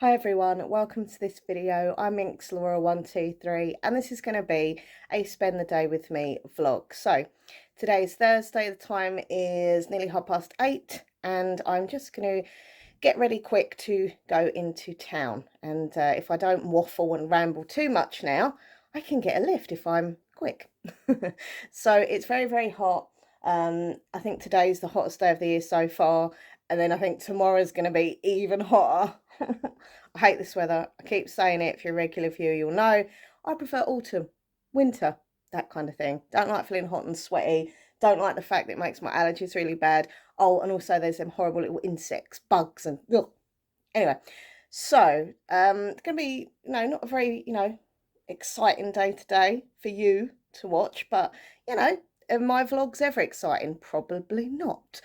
Hi everyone, welcome to this video. I'm Laura123 and this is going to be a spend the day with me vlog. So today is Thursday, the time is nearly 8:30 and I'm just going to get ready quick to go into town. And if I don't waffle and ramble too much now, I can get a lift if I'm quick. So it's very, very hot. I think today's the hottest day of the year so far, and then I think tomorrow's going to be even hotter. I hate this weather. I keep saying it. If you're a regular viewer, you'll know. I prefer autumn, winter, that kind of thing. Don't like feeling hot and sweaty. Don't like the fact that it makes my allergies really bad. Oh, and also there's them horrible little insects, bugs, and ugh. Anyway, so it's gonna be, not a very, exciting day today for you to watch, but are my vlogs ever exciting? Probably not.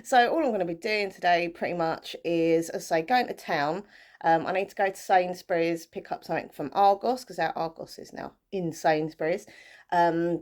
So all I'm going to be doing today pretty much is, as I say, going to town. I need to go to Sainsbury's, pick up something from Argos, because our Argos is now in Sainsbury's. I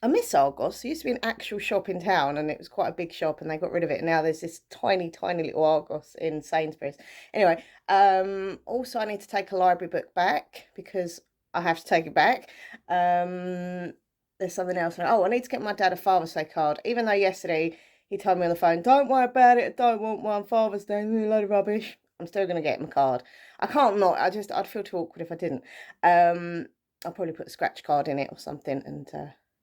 miss Argos. There used to be an actual shop in town and it was quite a big shop and they got rid of it. Now there's this tiny, tiny little Argos in Sainsbury's. Anyway, also I need to take a library book back because I have to take it back. There's something else. Oh, I need to get my dad a Father's Day card. Even though yesterday he told me on the phone, don't worry about it, I don't want one, Father's Day, a load of rubbish. I'm still going to get him a card. I can't not. I'd feel too awkward if I didn't. I'll probably put a scratch card in it or something and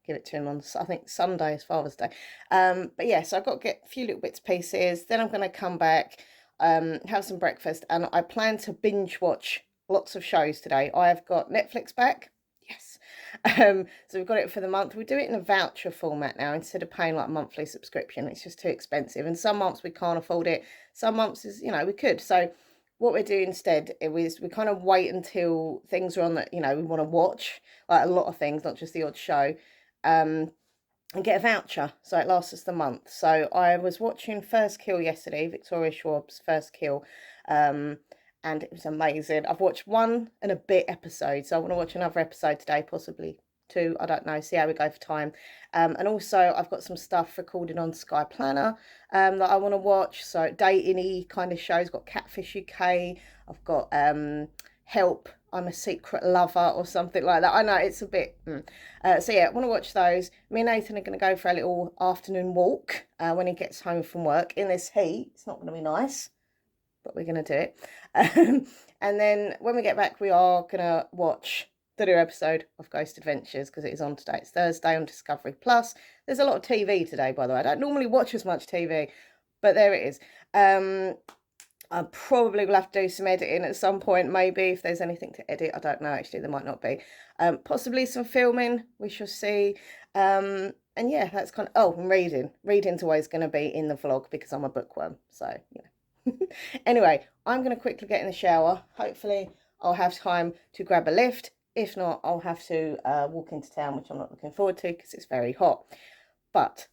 give it to him on, I think, Sunday is Father's Day. But yeah, so I've got to get a few little bits pieces. Then I'm going to come back, have some breakfast, and I plan to binge watch lots of shows today. I have got Netflix back. Yes. So we've got it for the month. We do it in a voucher format now instead of paying like a monthly subscription. It's just too expensive. And some months we can't afford it. Some months is, we could. So what we're doing instead is we kind of wait until things are on that, we want to watch, like a lot of things, not just the odd show. And get a voucher so it lasts us the month. So I was watching First Kill yesterday, Victoria Schwab's First Kill, and it was amazing. I've watched 1 and a bit episodes, so I want to watch another episode today, possibly 2, I don't know, see how we go for time. And also I've got some stuff recorded on Sky Planner that I want to watch, so dating-y kind of shows. Got Catfish UK, I've got Help, I'm a Secret Lover or something like that. I know it's a bit so yeah, I want to watch those. Me and Nathan are going to go for a little afternoon walk when he gets home from work in this heat. It's not going to be nice, but we're going to do it. And then when we get back, we are going to watch the new episode of Ghost Adventures because it is on today. It's Thursday on Discovery Plus. There's a lot of TV today, by the way. I don't normally watch as much TV, but there it is. I probably will have to do some editing at some point, maybe, if there's anything to edit. I don't know, actually, there might not be. Possibly some filming, we shall see. And yeah, that's kind of, oh, and reading. Reading's always going to be in the vlog because I'm a bookworm, so, Anyway, I'm going to quickly get in the shower. Hopefully, I'll have time to grab a lift. If not, I'll have to walk into town, which I'm not looking forward to because it's very hot. But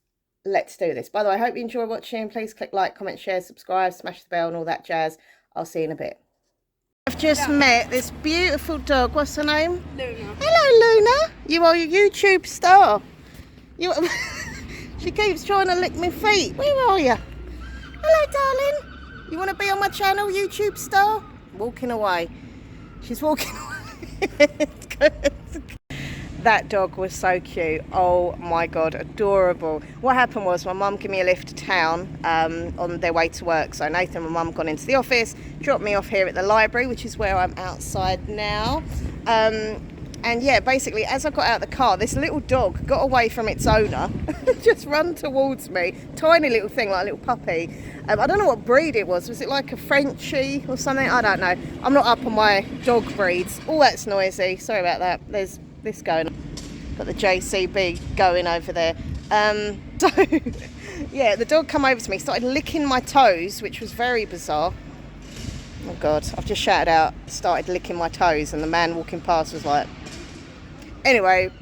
let's do this. By the way, I hope you enjoy watching. Please click like, comment, share, subscribe, smash the bell and all that jazz. I'll see you in a bit. I've just met this beautiful dog. What's her name? Luna. Hello, Luna. You are your YouTube star. You. She keeps trying to lick my feet. Where are you? Hello, darling. You want to be on my channel, YouTube star? Walking away. She's walking away. That dog was so cute. Oh my god, adorable. What happened was my mum gave me a lift to town on their way to work. So Nathan and my mum gone into the office, dropped me off here at the library, which is where I'm outside now. And yeah, basically as I got out of the car, this little dog got away from its owner, just run towards me. Tiny little thing, like a little puppy. I don't know what breed it was. Was it like a Frenchie or something? I don't know. I'm not up on my dog breeds. Oh, that's noisy. Sorry about that. There's this going on. Got the JCB going over there. So yeah, the dog come over to me, started licking my toes, which was very bizarre. Oh god, I've just shouted out, started licking my toes, and the man walking past was like, anyway.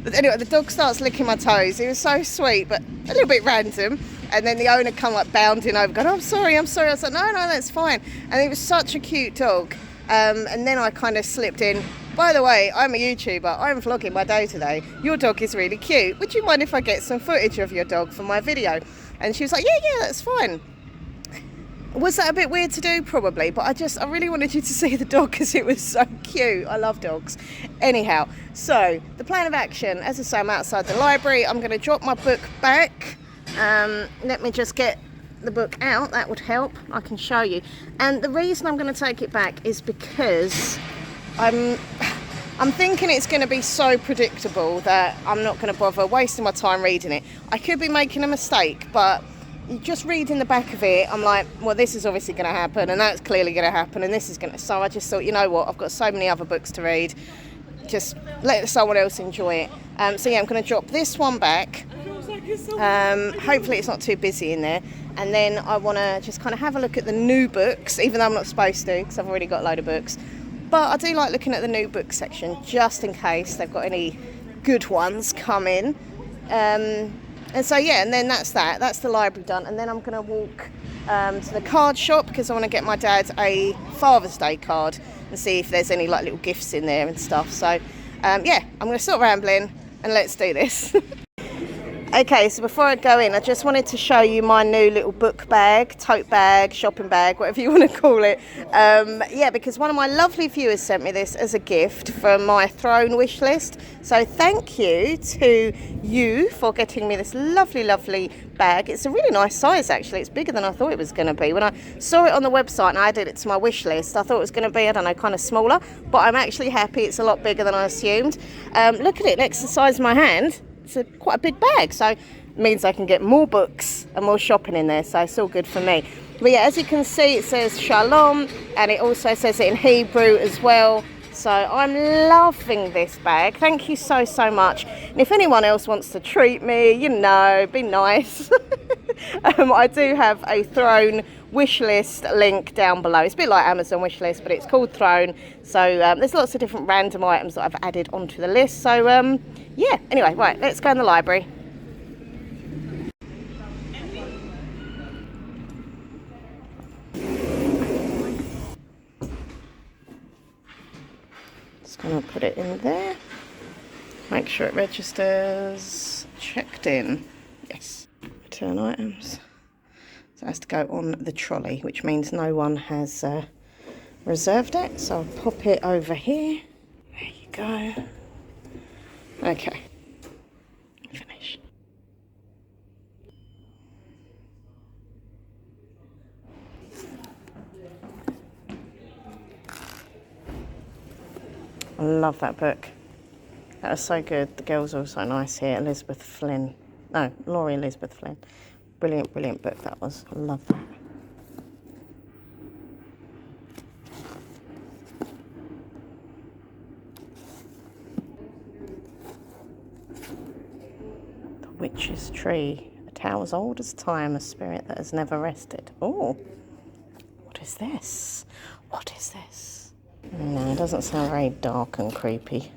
But anyway, the dog starts licking my toes. It was so sweet, but a little bit random. And then the owner come like bounding over, going, I'm sorry. I was like, no, that's fine. And it was such a cute dog. And then I kind of slipped in, by the way, I'm a YouTuber, I'm vlogging my day today. Your dog is really cute. Would you mind if I get some footage of your dog for my video? And she was like, yeah, that's fine. Was that a bit weird to do? Probably, but I really wanted you to see the dog because it was so cute. I love dogs. Anyhow, so the plan of action, as I say, I'm outside the library. I'm going to drop my book back. Let me just get the book out. That would help. I can show you. And the reason I'm going to take it back is because I'm thinking it's going to be so predictable that I'm not going to bother wasting my time reading it. I could be making a mistake, but just reading the back of it, I'm like, well, this is obviously going to happen, and that's clearly going to happen, and this is going to... So I just thought, you know what, I've got so many other books to read, just let someone else enjoy it. So yeah, I'm going to drop this one back. Hopefully it's not too busy in there, and then I want to just kind of have a look at the new books, even though I'm not supposed to, because I've already got a load of books. But I do like looking at the new book section, just in case they've got any good ones come in. And so yeah, and then that's the library done, and then I'm going to walk to the card shop because I want to get my dad a Father's Day card and see if there's any like little gifts in there and stuff. So yeah, I'm going to stop rambling and let's do this. Okay, so before I go in, I just wanted to show you my new little book bag, tote bag, shopping bag, whatever you want to call it. Yeah, because one of my lovely viewers sent me this as a gift from my Throne wish list. So thank you to you for getting me this lovely, lovely bag. It's a really nice size, actually. It's bigger than I thought it was going to be. When I saw it on the website and I added it to my wish list, I thought it was going to be, I don't know, kind of smaller. But I'm actually happy it's a lot bigger than I assumed. Look at it next to the size of my hand. It's quite a big bag, so it means I can get more books and more shopping in there, so it's all good for me. But yeah, as you can see, it says Shalom, and it also says it in Hebrew as well. So I'm loving this bag. Thank you so, so much. And if anyone else wants to treat me, you know, be nice. I do have a Throne wish list link down below. It's a bit like Amazon wish list, but it's called Throne. So there's lots of different random items that I've added onto the list. So yeah, anyway, right, let's go in the library. Just gonna put it in there. Make sure it registers. Checked in. Yes. Return items. So it has to go on the trolley, which means no one has reserved it. So I'll pop it over here. There you go. Okay. Finish. I love that book. That was so good. The girls are also nice here. Elizabeth Flynn. No, Laurie Elizabeth Flynn. Brilliant, brilliant book that was. I love that. The Witch's Tree. A tale as old as time, a spirit that has never rested. Oh, what is this? What is this? No, it doesn't sound very dark and creepy.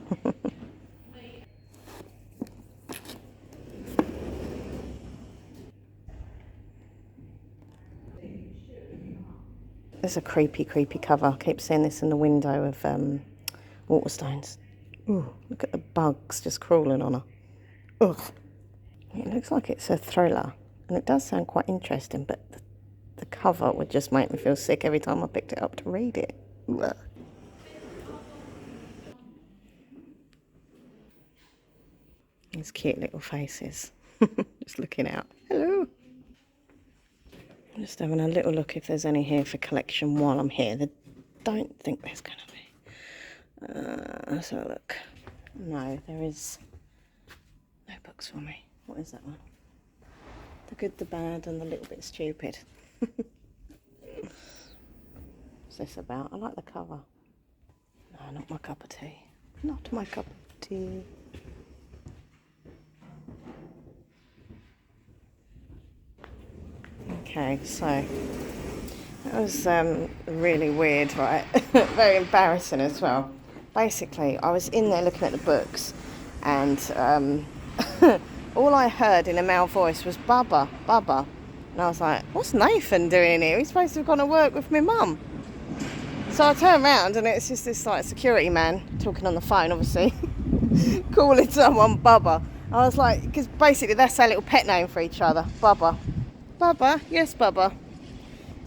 There's a creepy, creepy cover. I keep seeing this in the window of Waterstones. Ooh, look at the bugs just crawling on her. Ugh. It looks like it's a thriller, and it does sound quite interesting, but the cover would just make me feel sick every time I picked it up to read it. Ugh. These cute little faces. Just looking out. Hello. I'm just having a little look if there's any here for collection while I'm here. I don't think there's going to be. Let's have a look. No, there is no books for me. What is that one? The Good, the Bad, and the Little Bit Stupid. What's this about? I like the cover. No, not my cup of tea. Not my cup of tea. Okay, so that was really weird, right? Very embarrassing as well. Basically, I was in there looking at the books, and all I heard in a male voice was Bubba, Bubba. And I was like, what's Nathan doing here? He's supposed to have gone to work with my mum. So I turned around and it's just this like security man talking on the phone, obviously, calling someone Bubba. I was like, because basically that's our little pet name for each other, Bubba. Bubba, yes Bubba.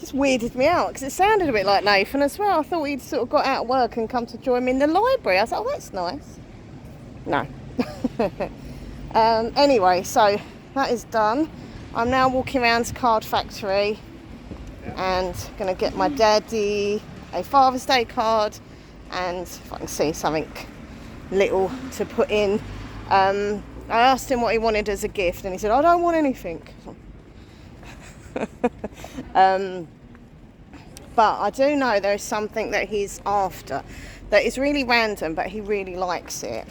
just weirded me out because it sounded a bit like Nathan as well. I thought he'd sort of got out of work and come to join me in the library. I was like, oh, that's nice. No. Anyway, so that is done. I'm now walking around to Card Factory and going to get my daddy a Father's Day card, and if I can see something little to put in. I asked him what he wanted as a gift and he said, I don't want anything. But I do know there is something that he's after that is really random, but he really likes it.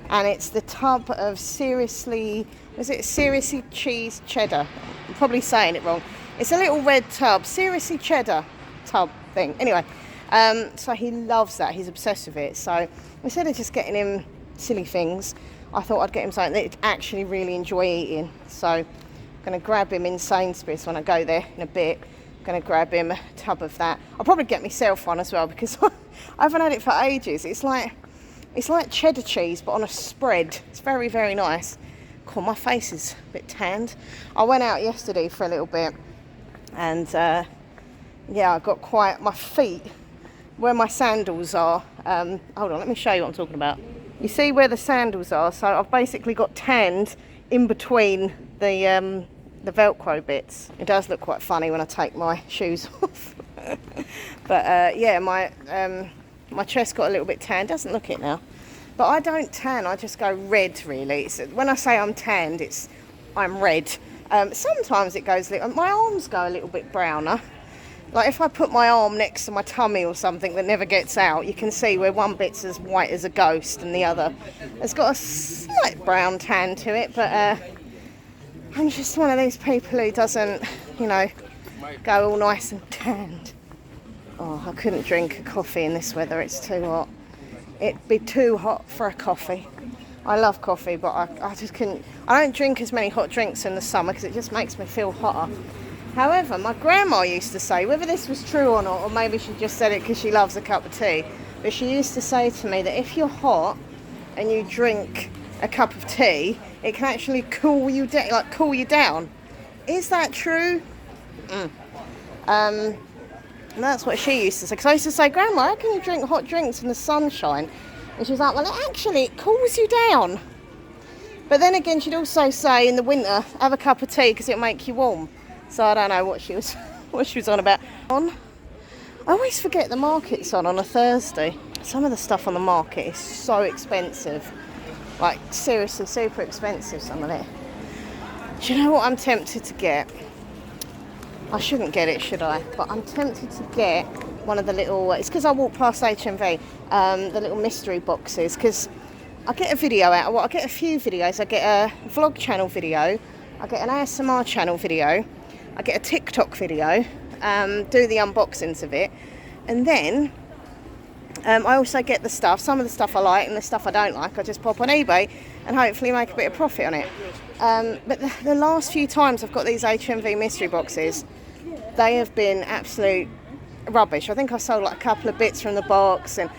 And it's the tub of seriously cheese cheddar. I'm probably saying it wrong. It's a little red tub, seriously cheddar tub thing. Anyway, so he loves that. He's obsessed with it. So instead of just getting him silly things, I thought I'd get him something that he'd actually really enjoy eating. So I'm going to grab him in Sainsbury's when I go there in a bit. I'm going to grab him a tub of that. I'll probably get myself one as well because I haven't had it for ages. It's like cheddar cheese but on a spread. It's very, very nice. Cool, my face is a bit tanned. I went out yesterday for a little bit and yeah, I got quite, my feet, where my sandals are, hold on, let me show you what I'm talking about. You see where the sandals are? So I've basically got tanned in between the Velcro bits. It does look quite funny when I take my shoes off. But yeah, my chest got a little bit tanned. Doesn't look it now. But I don't tan, I just go red really. When I say I'm tanned, I'm red. Sometimes it goes, my arms go a little bit browner. Like if I put my arm next to my tummy or something that never gets out, you can see where one bit's as white as a ghost and the other has got a slight brown tan to it. But I'm just one of these people who doesn't, you know, go all nice and tanned. Oh, I couldn't drink a coffee in this weather, it's too hot. It'd be too hot for a coffee. I love coffee, but I just couldn't. I don't drink as many hot drinks in the summer because it just makes me feel hotter. However, my grandma used to say, whether this was true or not, or maybe she just said it because she loves a cup of tea, but she used to say to me that if you're hot and you drink a cup of tea, it can actually cool you down. Is that true? And that's what she used to say. Because I used to say, Grandma, how can you drink hot drinks in the sunshine? And she's like, well, it cools you down. But then again, she'd also say in the winter, have a cup of tea because it'll make you warm. So I don't know what she was on about. I always forget the market's on a Thursday. Some of the stuff on the market is so expensive. Like, seriously, super expensive, some of it. Do you know what I'm tempted to get? I shouldn't get it, should I? But I'm tempted to get one of the little, it's because I walk past HMV, the little mystery boxes, because I get a video out, I get a few videos. I get a vlog channel video, I get an ASMR channel video, I get a TikTok video, do the unboxings of it, and then I also get the stuff, some of the stuff I like and the stuff I don't like, I just pop on eBay and hopefully make a bit of profit on it. But the last few times I've got these HMV mystery boxes, they have been absolute rubbish. I think I sold like a couple of bits from the box and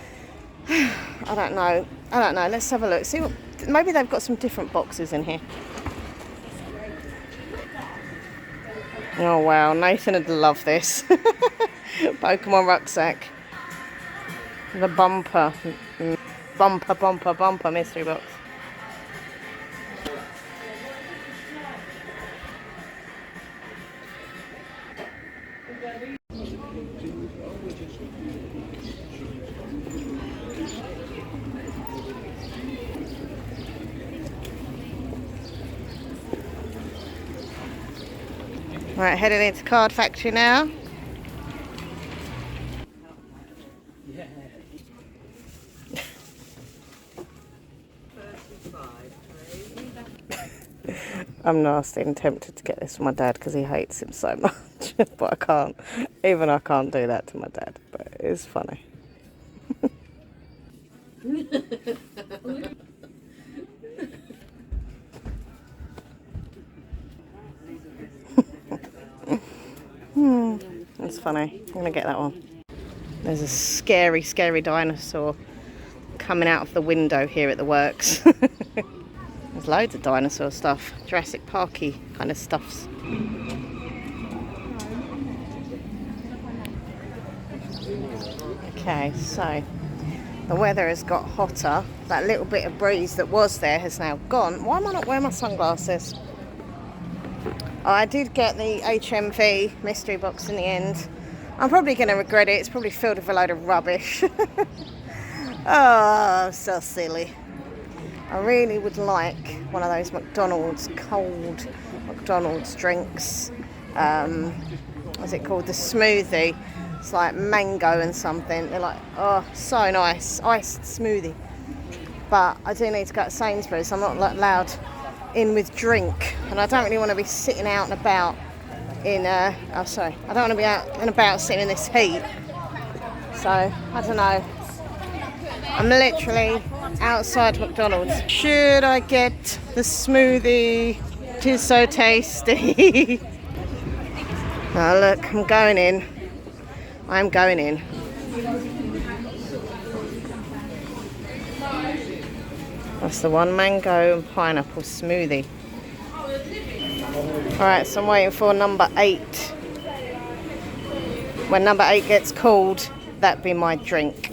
I don't know, let's have a look, see what, maybe they've got some different boxes in here. Oh wow, Nathan would love this. Pokemon rucksack. The bumper mystery box. Right, heading into Card Factory now. I'm nasty and tempted to get this for my dad because he hates him so much. But I can't. Even I can't do that to my dad. But it's funny. That's funny. I'm going to get that one. There's a scary, scary dinosaur coming out of the window here at the works. There's loads of dinosaur stuff. Jurassic Parky kind of stuffs. Okay, so the weather has got hotter. That little bit of breeze that was there has now gone. Why am I not wearing my sunglasses? I did get the HMV mystery box in the end. I'm probably going to regret it. It's probably filled with a load of rubbish. Oh, so silly. I really would like one of those McDonald's cold McDonald's drinks. What's it called? The smoothie. It's like mango and something. They're like, oh, so nice. Iced smoothie. But I do need to go to Sainsbury's. So I'm not allowed in with drink. And I don't really want to be sitting out and about in... I don't want to be out and about sitting in this heat. So, I don't know. I'm literally outside McDonald's. Should I get the smoothie? It is so tasty. Oh, look, I'm going in. I'm going in. That's the one, mango and pineapple smoothie. Alright, so I'm waiting for number 8. When number 8 gets called, that'd be my drink.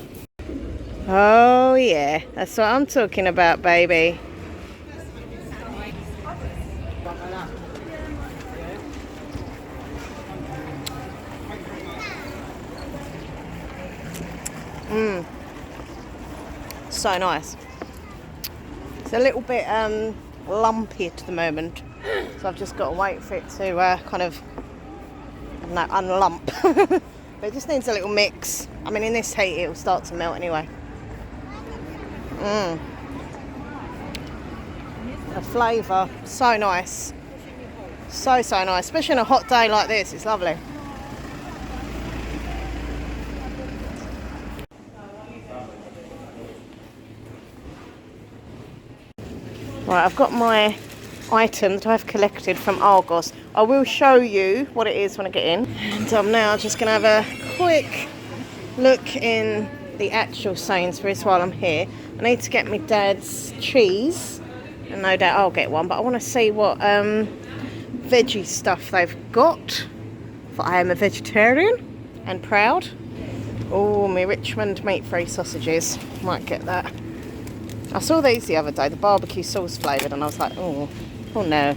Oh yeah, that's what I'm talking about, baby. So nice. It's a little bit lumpy at the moment, so I've just got to wait for it to kind of, I don't know, unlump. But it just needs a little mix. I mean, in this heat it'll start to melt anyway. The flavour, so nice. So nice, especially on a hot day like this. It's lovely. Right, I've got my item that I've collected from Argos. I will show you what it is when I get in. And I'm now just going to have a quick look in the actual Sainsbury's while I'm here. I need to get my dad's cheese, and no doubt I'll get one, but I want to see what veggie stuff they've got, for I am a vegetarian and proud. Oh, my Richmond meat-free sausages, might get that. I saw these the other day, the barbecue sauce flavoured, and I was like, oh no.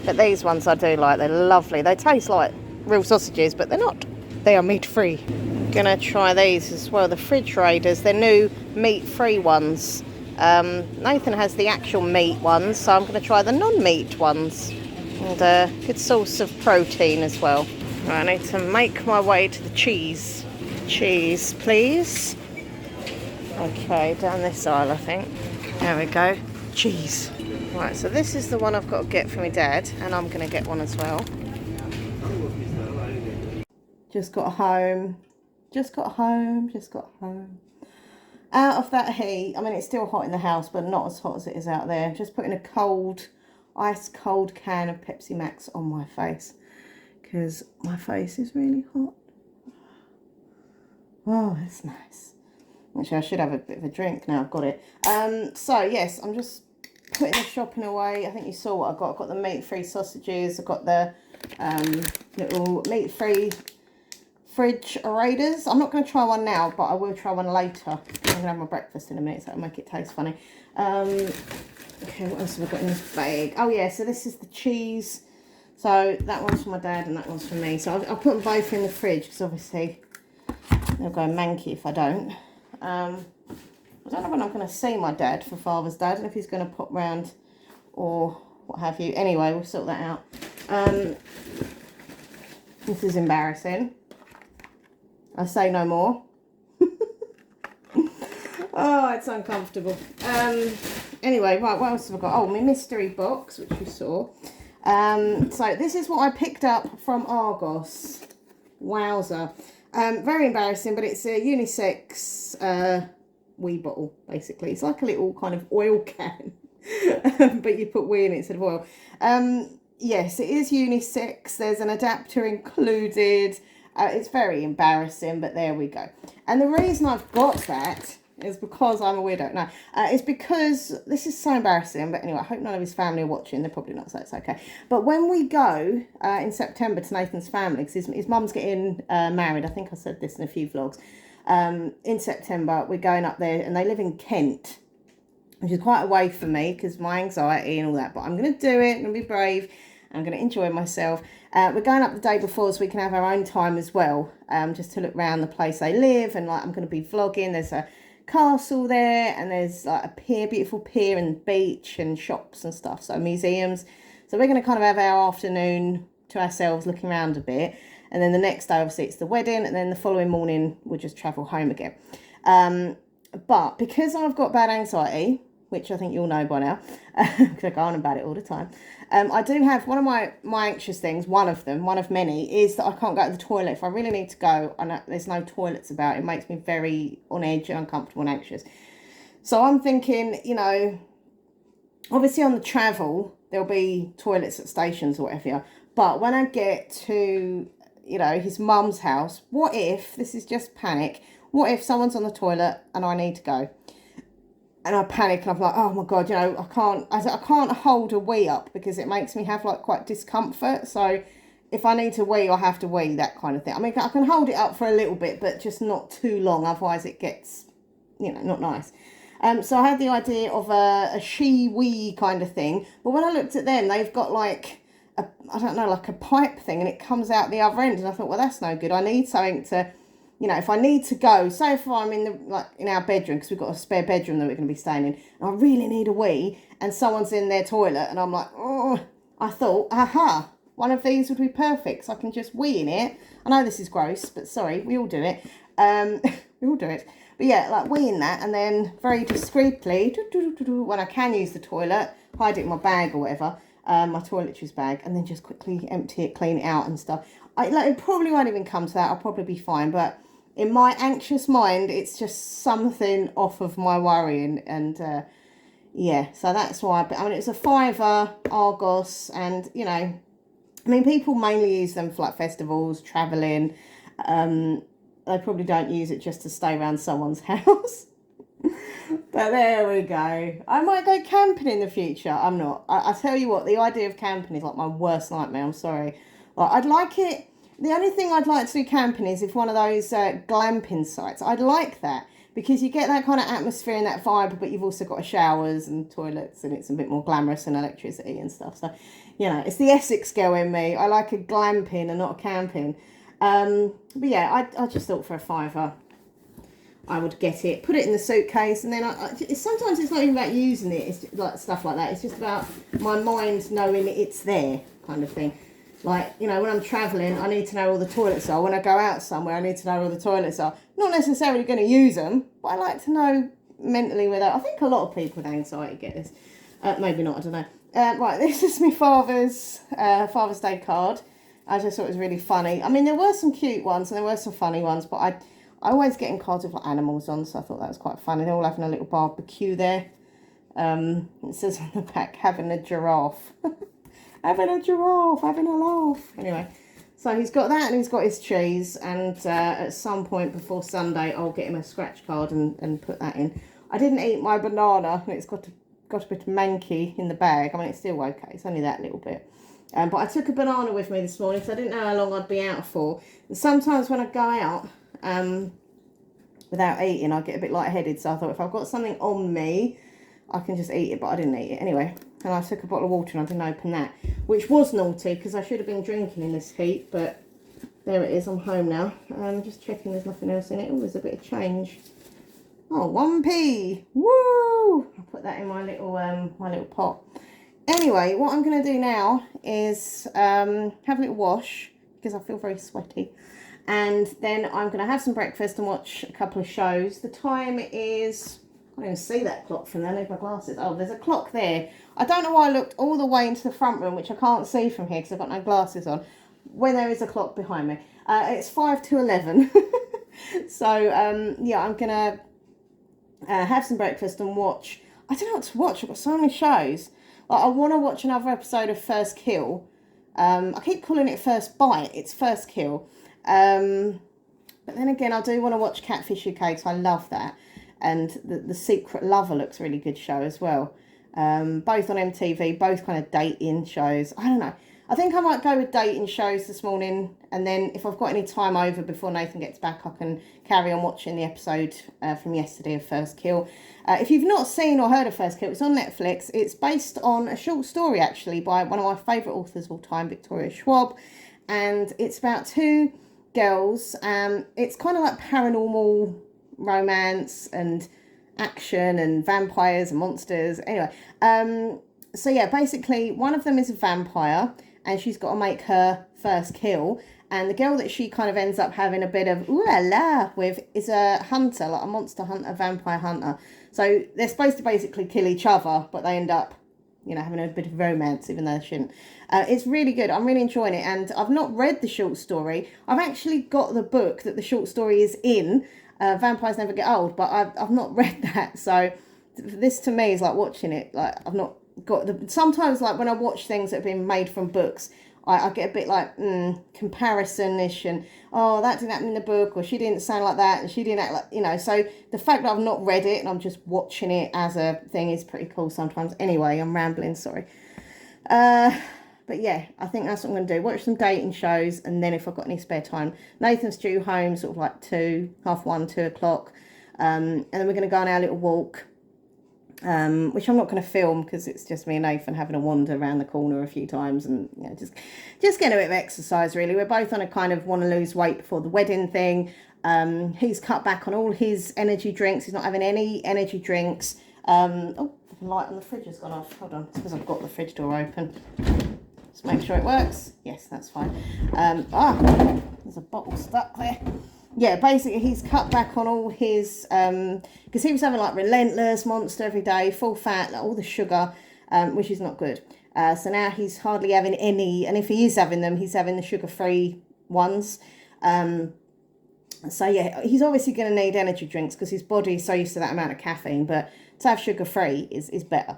But these ones I do like, they're lovely. They taste like real sausages, but they're not. They are meat-free. I'm gonna try these as well, the Fridge Raiders. They're new meat-free ones. Nathan has the actual meat ones, so I'm gonna try the non-meat ones. And a good source of protein as well. Right, I need to make my way to the cheese. Cheese, please. Okay, down this aisle, I think. There we go. Cheese. Right, so this is the one I've got to get for my dad, and I'm going to get one as well. Just got home. Out of that heat. I mean, it's still hot in the house, but not as hot as it is out there. Just putting a ice cold can of Pepsi Max on my face, because my face is really hot. Oh, that's nice. Actually, I should have a bit of a drink now I've got it. So, yes, I'm just putting the shopping away. I think you saw what I got. I've got the meat-free sausages. I've got the little meat-free Fridge Raiders. I'm not going to try one now, but I will try one later. I'm going to have my breakfast in a minute, so that'll make it taste funny. Okay, what else have I got in this bag? Oh, yeah, so this is the cheese. So, that one's for my dad and that one's for me. So, I'll put them both in the fridge, because obviously they'll go manky if I don't. I don't know when I'm going to see my dad for Father's Day. I don't know if he's going to pop round or what have you. Anyway, we'll sort that out. This is embarrassing. I say no more. Oh, it's uncomfortable. Anyway, right, what else have I got? Oh, my mystery box, which you saw. So this is what I picked up from Argos. Wowza. Very embarrassing, but it's a unisex wee bottle, basically. It's like a little kind of oil can, but you put wee in it instead of oil. Yes, it is unisex. There's an adapter included. It's very embarrassing, but there we go. And the reason I've got that It's because I'm a weirdo. No, it's because this is so embarrassing. But anyway, I hope none of his family are watching. They're probably not, so it's okay. But when we go in September to Nathan's family, because his mum's getting married, I think I said this in a few vlogs. In September, we're going up there, and they live in Kent, which is quite away from me because my anxiety and all that. But I'm going to do it. I'm going to be brave. I'm going to enjoy myself. We're going up the day before so we can have our own time as well, just to look around the place they live. And like, I'm going to be vlogging. There's a castle there, and there's like a pier, beautiful pier and beach and shops and stuff, so museums. So we're going to kind of have our afternoon to ourselves looking around a bit, and then the next day obviously it's the wedding, and then the following morning we'll just travel home again. But because I've got bad anxiety, which I think you'll know by now, because I go on about it all the time. I do have one of my anxious things, one of many, is that I can't go to the toilet. If I really need to go and there's no toilets about, it makes me very on edge and uncomfortable and anxious. So I'm thinking, you know, obviously on the travel, there'll be toilets at stations or whatever. But when I get to, you know, his mum's house, what if, this is just panic, what if someone's on the toilet and I need to go? And I panic and I'm like, oh my God, you know, I can't hold a wee up because it makes me have like quite discomfort. So if I need to wee, I have to wee, that kind of thing. I mean, I can hold it up for a little bit, but just not too long. Otherwise it gets, you know, not nice. So I had the idea of a she-wee kind of thing. But when I looked at them, they've got like, I don't know, like a pipe thing, and it comes out the other end. And I thought, well, that's no good. I need something to, you know, if I need to go, say if I'm in our bedroom, because we've got a spare bedroom that we're going to be staying in, and I really need a wee, and someone's in their toilet, and I'm like, oh, I thought, aha, one of these would be perfect, so I can just wee in it. I know this is gross, but sorry, we all do it. We all do it. But yeah, like wee in that, and then very discreetly, when I can use the toilet, hide it in my bag or whatever, my toiletries bag, and then just quickly empty it, clean it out and stuff. It probably won't even come to that. I'll probably be fine, but in my anxious mind, it's just something off of my worrying, and yeah, so that's why. But I mean, it's a £5 Argos, and you know, I mean, people mainly use them for like festivals, travelling. They probably don't use it just to stay around someone's house. But there we go. I might go camping in the future. I'm not. I tell you what, the idea of camping is like my worst nightmare. I'm sorry. Like, I'd like it. The only thing I'd like to do camping is if one of those glamping sites. I'd like that because you get that kind of atmosphere and that vibe, but you've also got showers and toilets, and it's a bit more glamorous and electricity and stuff. So, you know, it's the Essex girl in me. I like a glamping and not a camping. But yeah, I just thought for a £5 I would get it, put it in the suitcase, and then sometimes it's not even about using it. It's like stuff like that. It's just about my mind knowing it's there, kind of thing. Like, you know, when I'm travelling, I need to know all the toilets are. When I go out somewhere, I need to know where all the toilets are. Not necessarily going to use them, but I like to know mentally where they are. I think a lot of people with anxiety get this. Maybe not, I don't know. Right, this is my Father's Day card. I just thought it was really funny. I mean, there were some cute ones and there were some funny ones, but I always get in cards with like animals on, so I thought that was quite funny. They're all having a little barbecue there. It says on the back, having a giraffe. Having a giraffe, having a laugh. Anyway, so he's got that and he's got his cheese. And at some point before Sunday, I'll get him a scratch card and put that in. I didn't eat my banana, and it's got a bit manky in the bag. I mean, it's still okay. It's only that little bit. But I took a banana with me this morning, so I didn't know how long I'd be out for. And sometimes when I go out without eating, I get a bit lightheaded. So I thought if I've got something on me, I can just eat it, but I didn't eat it anyway. And I took a bottle of water and I didn't open that, which was naughty because I should have been drinking in this heat, but there it is. I'm home now. Just checking there's nothing else in it. Oh, there's a bit of change. Oh, 1p. Woo! I'll put that in my little pot. Anyway, what I'm going to do now is have a little wash because I feel very sweaty. And then I'm going to have some breakfast and watch a couple of shows. The time is... I can't even see that clock from there. I need my glasses. Oh, there's a clock there. I don't know why I looked all the way into the front room, which I can't see from here because I've got no glasses on, when there is a clock behind me. It's 5 to 11. So, yeah, I'm going to have some breakfast and watch. I don't know what to watch. I've got so many shows. Like, I want to watch another episode of First Kill. I keep calling it First Bite. It's First Kill. But then again, I do want to watch Catfish UK because I love that. and the Secret Lover looks a really good show as well. Both on MTV, both kind of dating shows. I don't know. I think I might go with dating shows this morning, and then if I've got any time over before Nathan gets back, I can carry on watching the episode from yesterday of First Kill. If you've not seen or heard of First Kill, it's on Netflix. It's based on a short story, actually, by one of my favourite authors of all time, Victoria Schwab, and it's about two girls. It's kind of like paranormal romance and action and vampires and monsters. Anyway, so yeah, basically one of them is a vampire, and she's got to make her first kill. And the girl that she kind of ends up having a bit of ooh la la with is a hunter, like a monster hunter, a vampire hunter. So they're supposed to basically kill each other, but they end up, you know, having a bit of romance, even though they shouldn't. It's really good. I'm really enjoying it. And I've not read the short story. I've actually got the book that the short story is in, Vampires Never Get Old, but I've not read that. So this to me is like watching it. Like I've not got the, sometimes like when I watch things that have been made from books, I get a bit like comparison-ish, and oh, that didn't happen in the book, or she didn't sound like that, and she didn't act like, you know. So the fact that I've not read it and I'm just watching it as a thing is pretty cool sometimes. Anyway, I'm rambling, sorry. But yeah, I think that's what I'm going to do. Watch some dating shows, and then if I've got any spare time, Nathan's due home sort of like 2, half 1, 2 o'clock. And then we're going to go on our little walk, which I'm not going to film because it's just me and Nathan having a wander around the corner a few times, and you know, just getting a bit of exercise really. We're both on a kind of want to lose weight before the wedding thing. He's cut back on all his energy drinks. He's not having any energy drinks. Oh, the light on the fridge has gone off. Hold on, it's because I've got the fridge door open. Just make sure it works. Yes, that's fine. There's a bottle stuck there. Yeah, basically he's cut back on all his, because he was having like Relentless, Monster every day, full fat, like all the sugar, which is not good. So now he's hardly having any, and if he is having them, he's having the sugar-free ones. So yeah, he's obviously going to need energy drinks because his body is so used to that amount of caffeine, but to have sugar-free is better.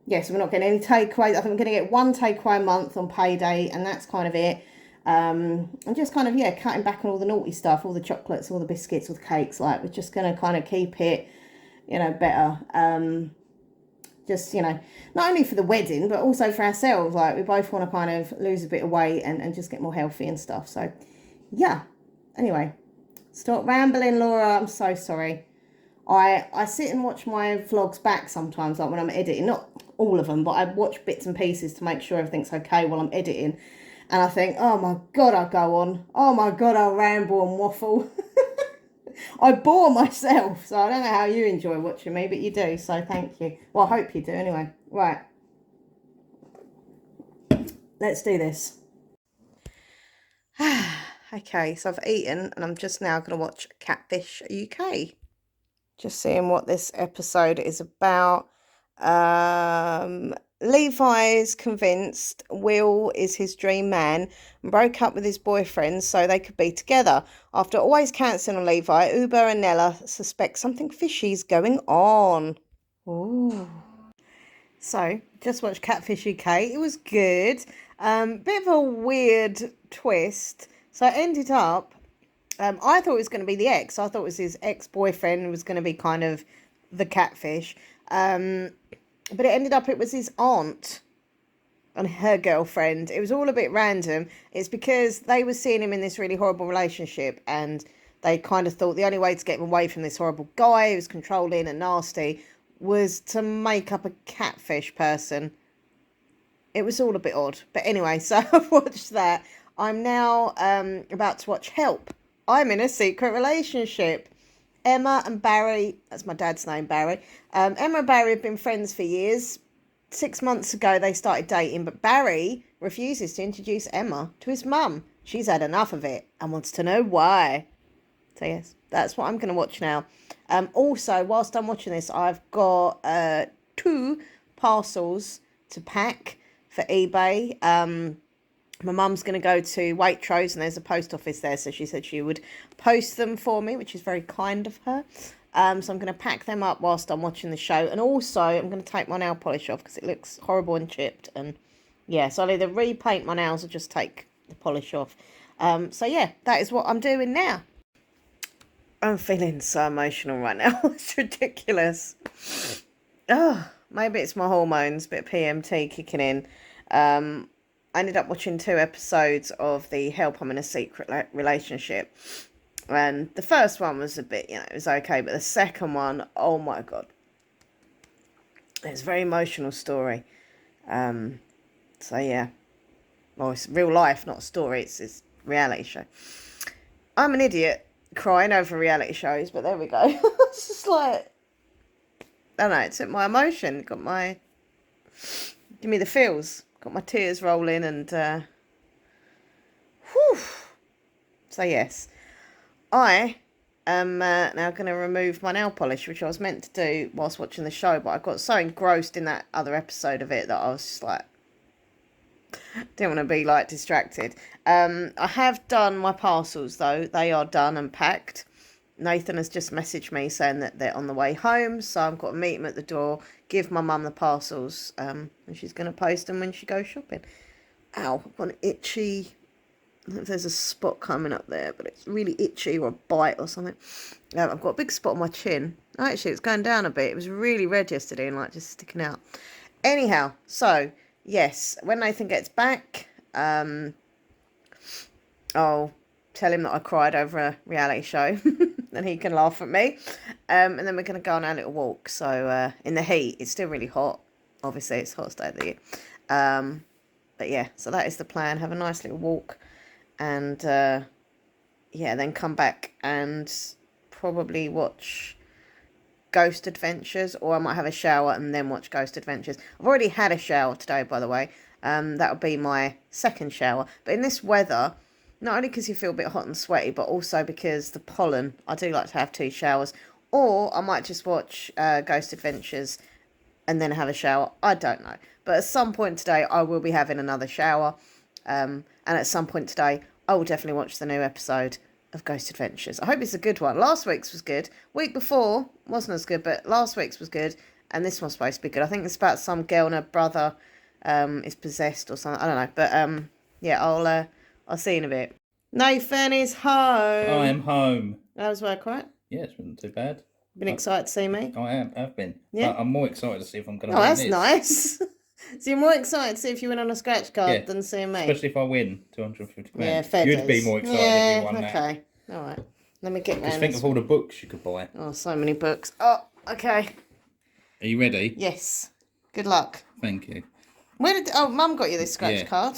Yeah, so we're not getting any takeaways. I think we're going to get one takeaway a month on payday, and that's kind of it. And just kind of, yeah, cutting back on all the naughty stuff, all the chocolates, all the biscuits, all the cakes. Like, we're just going to kind of keep it, you know, better. Just, you know, not only for the wedding, but also for ourselves. Like, we both want to kind of lose a bit of weight and just get more healthy and stuff. So, yeah. Anyway, stop rambling, Laura. I'm so sorry. I sit and watch my vlogs back sometimes, like when I'm editing. Not all of them, but I watch bits and pieces to make sure everything's okay while I'm editing. And I think, oh my God, I go on. Oh my God, I ramble and waffle. I bore myself. So I don't know how you enjoy watching me, but you do. So thank you. Well, I hope you do anyway. Right. Let's do this. Okay, so I've eaten and I'm just now going to watch Catfish UK. Just seeing what this episode is about. Levi's convinced Will is his dream man and broke up with his boyfriend so they could be together. After always cancelling on Levi, Uber and Nella suspect something fishy is going on. Ooh. So, just watched Catfish UK. It was good. Bit of a weird twist. So it ended up, I thought it was going to be the ex. I thought it was his ex-boyfriend who was going to be kind of the catfish. But it ended up it was his aunt and her girlfriend. It was all a bit random. It's because they were seeing him in this really horrible relationship, and they kind of thought the only way to get him away from this horrible guy who's controlling and nasty was to make up a catfish person. It was all a bit odd. But anyway, so I've watched that. I'm now about to watch Help. I'm in a secret relationship. Emma and Barry, that's my dad's name, Barry. Emma and Barry have been friends for years. 6 months ago, they started dating, but Barry refuses to introduce Emma to his mum. She's had enough of it and wants to know why. So yes, that's what I'm going to watch now. Also, whilst I'm watching this, I've got 2 parcels to pack for eBay. My mum's going to go to Waitrose and there's a post office there. So she said she would post them for me, which is very kind of her. So I'm going to pack them up whilst I'm watching the show. And also I'm going to take my nail polish off because it looks horrible and chipped. And yeah, so I'll either repaint my nails or just take the polish off. So yeah, that is what I'm doing now. I'm feeling so emotional right now. It's ridiculous. Oh, maybe it's my hormones, bit of PMT kicking in. I ended up watching 2 episodes of the Help I'm in a Secret Relationship. And the first one was a bit, it was okay. But the second one, oh my God. It's a very emotional story. So yeah. Well, it's real life, not a story. It's a reality show. I'm an idiot crying over reality shows, but there we go. It's just like, I don't know, it took my emotion, give me the feels, got my tears rolling, and whew. So yes, I am now going to remove my nail polish, which I was meant to do whilst watching the show, but I got so engrossed in that other episode of it that I was just like, didn't want to be like distracted. I have done my parcels though. They are done and packed. Nathan has just messaged me saying that they're on the way home, so I've got to meet him at the door, give my mum the parcels, and she's going to post them when she goes shopping. Ow, I've got an itchy, I don't know if there's a spot coming up there, but it's really itchy, or a bite or something. I've got a big spot on my chin. Actually, it's going down a bit. It was really red yesterday and like just sticking out. Anyhow, so yes, when Nathan gets back, I'll tell him that I cried over a reality show. And he can laugh at me. And then we're going to go on our little walk. So in the heat, it's still really hot. Obviously, it's the hottest day of the year. But yeah, so that is the plan. Have a nice little walk. And yeah, then come back and probably watch Ghost Adventures. Or I might have a shower and then watch Ghost Adventures. I've already had a shower today, by the way. That'll be my second shower. But in this weather, not only because you feel a bit hot and sweaty, but also because the pollen, I do like to have 2 showers. Or I might just watch Ghost Adventures and then have a shower. I don't know. But at some point today, I will be having another shower. And at some point today, I will definitely watch the new episode of Ghost Adventures. I hope it's a good one. Last week's was good. Week before wasn't as good, but last week's was good. And this one's supposed to be good. I think it's about some girl and her brother is possessed or something. I don't know. But yeah, I'll see you in a bit. Nathan is home. I am home. How was work, right? Yeah, it's been too bad. Been excited to see me? I've been. Yeah. But I'm more excited to see if I'm going to win. win That's nice. So you're more excited to see if you win on a scratch card than seeing me? Especially if I win 250 grand. Yeah, fair You'd be more excited if you won that. Okay. All right. Let me get round. Just think of all the books you could buy. Oh, so many books. Oh, okay. Are you ready? Yes. Good luck. Thank you. Mum got you this scratch card?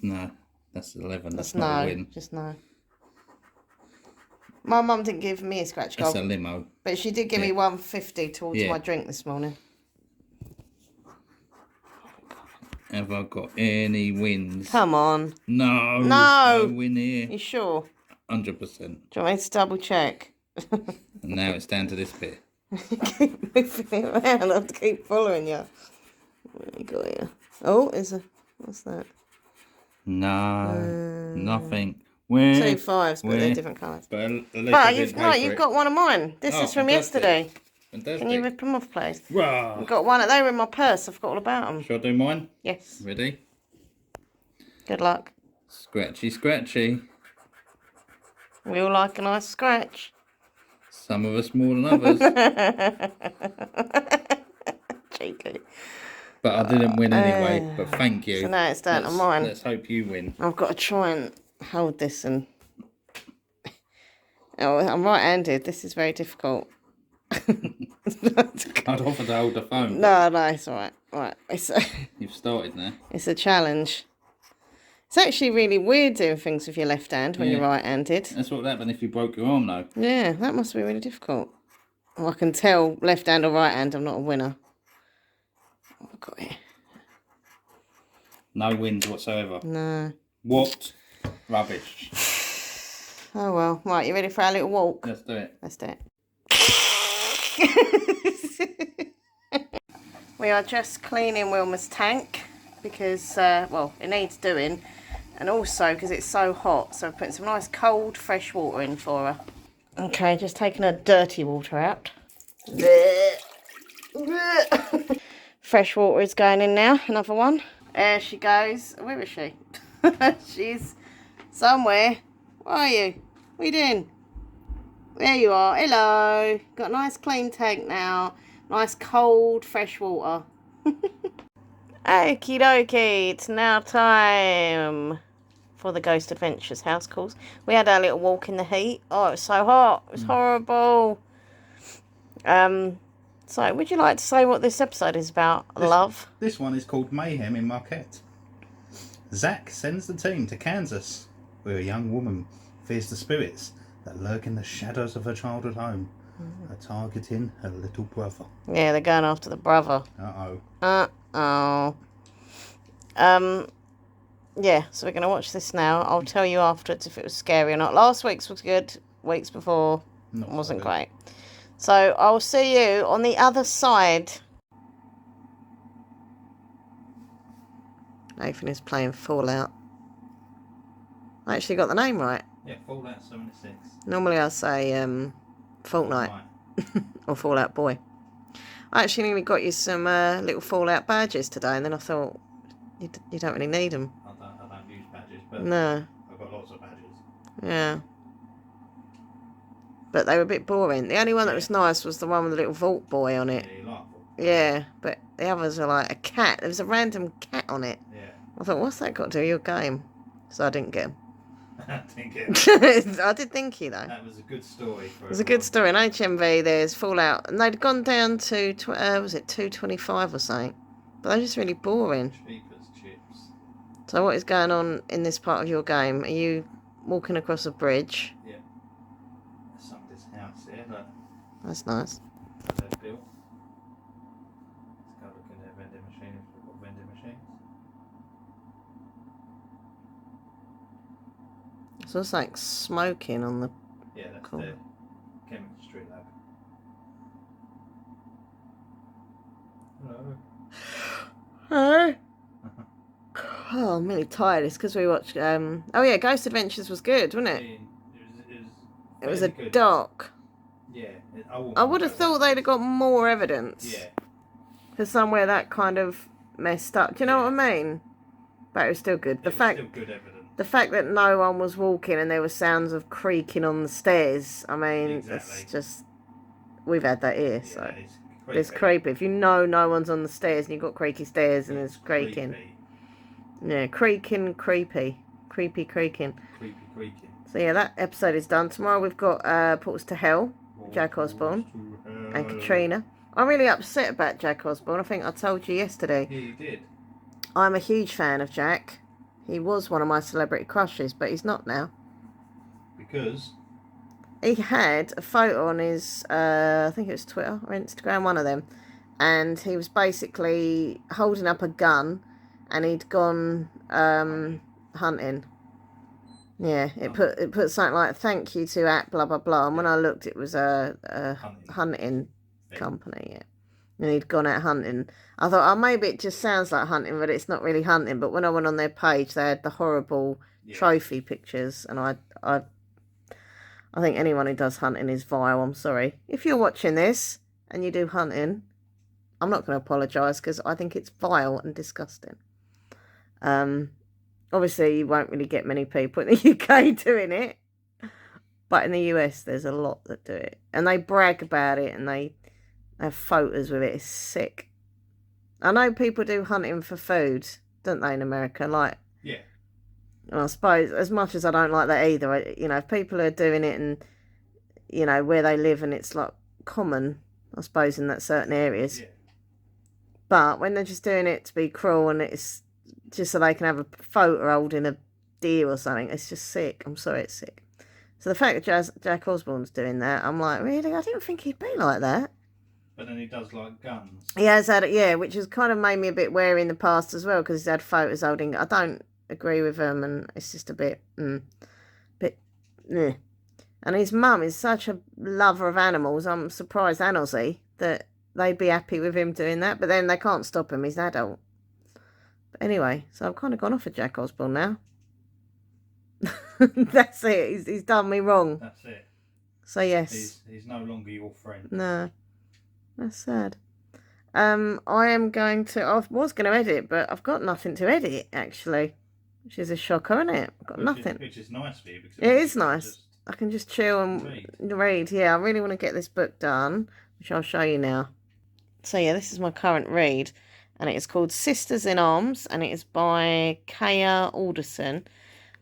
No. That's 11. That's not a win. Just no. My mum didn't give me a scratch card. That's a limo. But she did give me 150 towards my drink this morning. Have I got any wins? Come on. No. No. No win here. You sure? 100%. Do you want me to double check? And now it's down to this bit. Keep moving it around. I have to keep following you. What you got here? Oh, what's that? No, nothing. 2 5s, but they're different colours. But you've got one of mine. This is from yesterday. Fantastic. Can you rip them off, please? Rah. I've got one. They were in my purse. I forgot all about them. Shall I do mine? Yes. Ready? Good luck. Scratchy, scratchy. We all like a nice scratch. Some of us more than others. Cheeky. But I didn't win anyway, but thank you. So now it's down to mine. Let's hope you win. I've got to try and hold this and... Oh, I'm right-handed. This is very difficult. I'd offer to hold the phone. No, it's all right. Right. You've started now. It's a challenge. It's actually really weird doing things with your left hand when you're right-handed. That's what would happen if you broke your arm, though. Yeah, that must be really difficult. Well, I can tell left hand or right hand I'm not a winner. What have I got here? No wins whatsoever. No. What rubbish. Oh, well. Right, you ready for our little walk? Let's do it. Let's do it. We are just cleaning Wilma's tank because, well, it needs doing. And also because it's so hot. So we're putting some nice cold, fresh water in for her. Okay, just taking her dirty water out. Fresh water is going in now. Another one. There she goes. Where is she? She's somewhere. Where are you? What are you doing? There you are. Hello. Got a nice clean tank now. Nice cold fresh water. Okie dokie. It's now time for the Ghost Adventures house calls. We had our little walk in the heat. Oh, it was so hot. It was horrible. So would you like to say what this episode is about, love? This one is called Mayhem in Marquette. Zach sends the team to Kansas, where a young woman fears the spirits that lurk in the shadows of her childhood home, are targeting her little brother. Yeah, they're going after the brother. Uh-oh. Yeah, so we're going to watch this now. I'll tell you afterwards if it was scary or not. Last week's was good. Weeks before wasn't great. So I'll see you on the other side. Nathan is playing Fallout. I actually got the name right. Yeah, Fallout 76. Normally I say Fortnite or Fallout Boy. I actually nearly got you some little Fallout badges today, and then I thought you don't really need them. I don't use badges, but No. I've got lots of badges. Yeah. But they were a bit boring. The only one that was nice was the one with the little Vault Boy on it. Yeah, you like it. Yeah, but the others are like a cat. There was a random cat on it. Yeah. I thought, what's that got to do with your game? So I didn't get him. I think it. I did think you though. That was a good story. It was a good story. In HMV, there's Fallout, and they'd gone down to was it 225 or something? But they're just really boring. Cheap as chips. So what is going on in this part of your game? Are you walking across a bridge? Yeah. There's somebody's house here that That's nice. they've built. Let's go look in their vending machine if they've got vending machines. It's also like smoking on the. Yeah, that's Cool. their chemistry lab. Hello. Hey. Oh, I'm really tired. It's because we watched. Oh yeah, Ghost Adventures was good, wasn't it? It was a fairly good. doc. Yeah. I would have thought they'd have got more evidence. Yeah. For somewhere that kind of messed up. Do you know what I mean? But it was still good. Still good evidence. The fact that no one was walking and there were sounds of creaking on the stairs. I mean, Exactly. it's just we've had that here, Yeah, so it's it's creepy. If you know no one's on the stairs and you've got creaky stairs and it's creaking. Creepy. Yeah, creaking, creepy. Creepy creaking. Creepy creaking. So yeah, that episode is done. Tomorrow we've got Portals to Hell, Jack Osborne and Katrina. I'm really upset about Jack Osborne. I think I told you yesterday. Yeah, you did. I'm a huge fan of Jack. He was one of my celebrity crushes, but he's not now. Because He had a photo on his, I think it was Twitter or Instagram, one of them, and he was basically holding up a gun, and he'd gone hunting. Yeah, it put something like "thank you to at blah blah blah," and when I looked, it was a hunting company. Yeah, and he'd gone out hunting. I thought, oh, maybe it just sounds like hunting, but it's not really hunting. But when I went on their page, they had the horrible trophy pictures, and I think anyone who does hunting is vile. I'm sorry. If you're watching this and you do hunting, I'm not going to apologise because I think it's vile and disgusting. Obviously, you won't really get many people in the UK doing it. But in the US, there's a lot that do it. And they brag about it and they have photos with it. It's sick. I know people do hunting for food, don't they, in America? Like, yeah. And I suppose, as much as I don't like that either, if people are doing it and, where they live and it's like common, I suppose, in that certain areas. Yeah. But when they're just doing it to be cruel and it's just so they can have a photo holding a deer or something, it's just sick. I'm sorry, it's sick. So the fact that Jack Osborne's doing that, I'm like, really? I didn't think he'd be like that. But then he does like guns. He has had it, yeah, which has kind of made me a bit wary in the past as well, because he's had photos holding. I don't agree with him, and it's just a bit, yeah. And his mum is such a lover of animals. I'm surprised, and Aussie, that they'd be happy with him doing that. But then they can't stop him. He's an adult. But anyway, so I've kind of gone off of Jack Osborne now. That's it. He's done me wrong. That's it. So yes. He's no longer your friend. No. That's sad. I am going to. I was going to edit, but I've got nothing to edit actually, which is a shocker, isn't it? I've got nothing. Which is nice for you because it is nice. I can just chill and read. Yeah, I really want to get this book done, which I'll show you now. So yeah, this is my current read, and it is called Sisters in Arms, and it is by Kaya Alderson.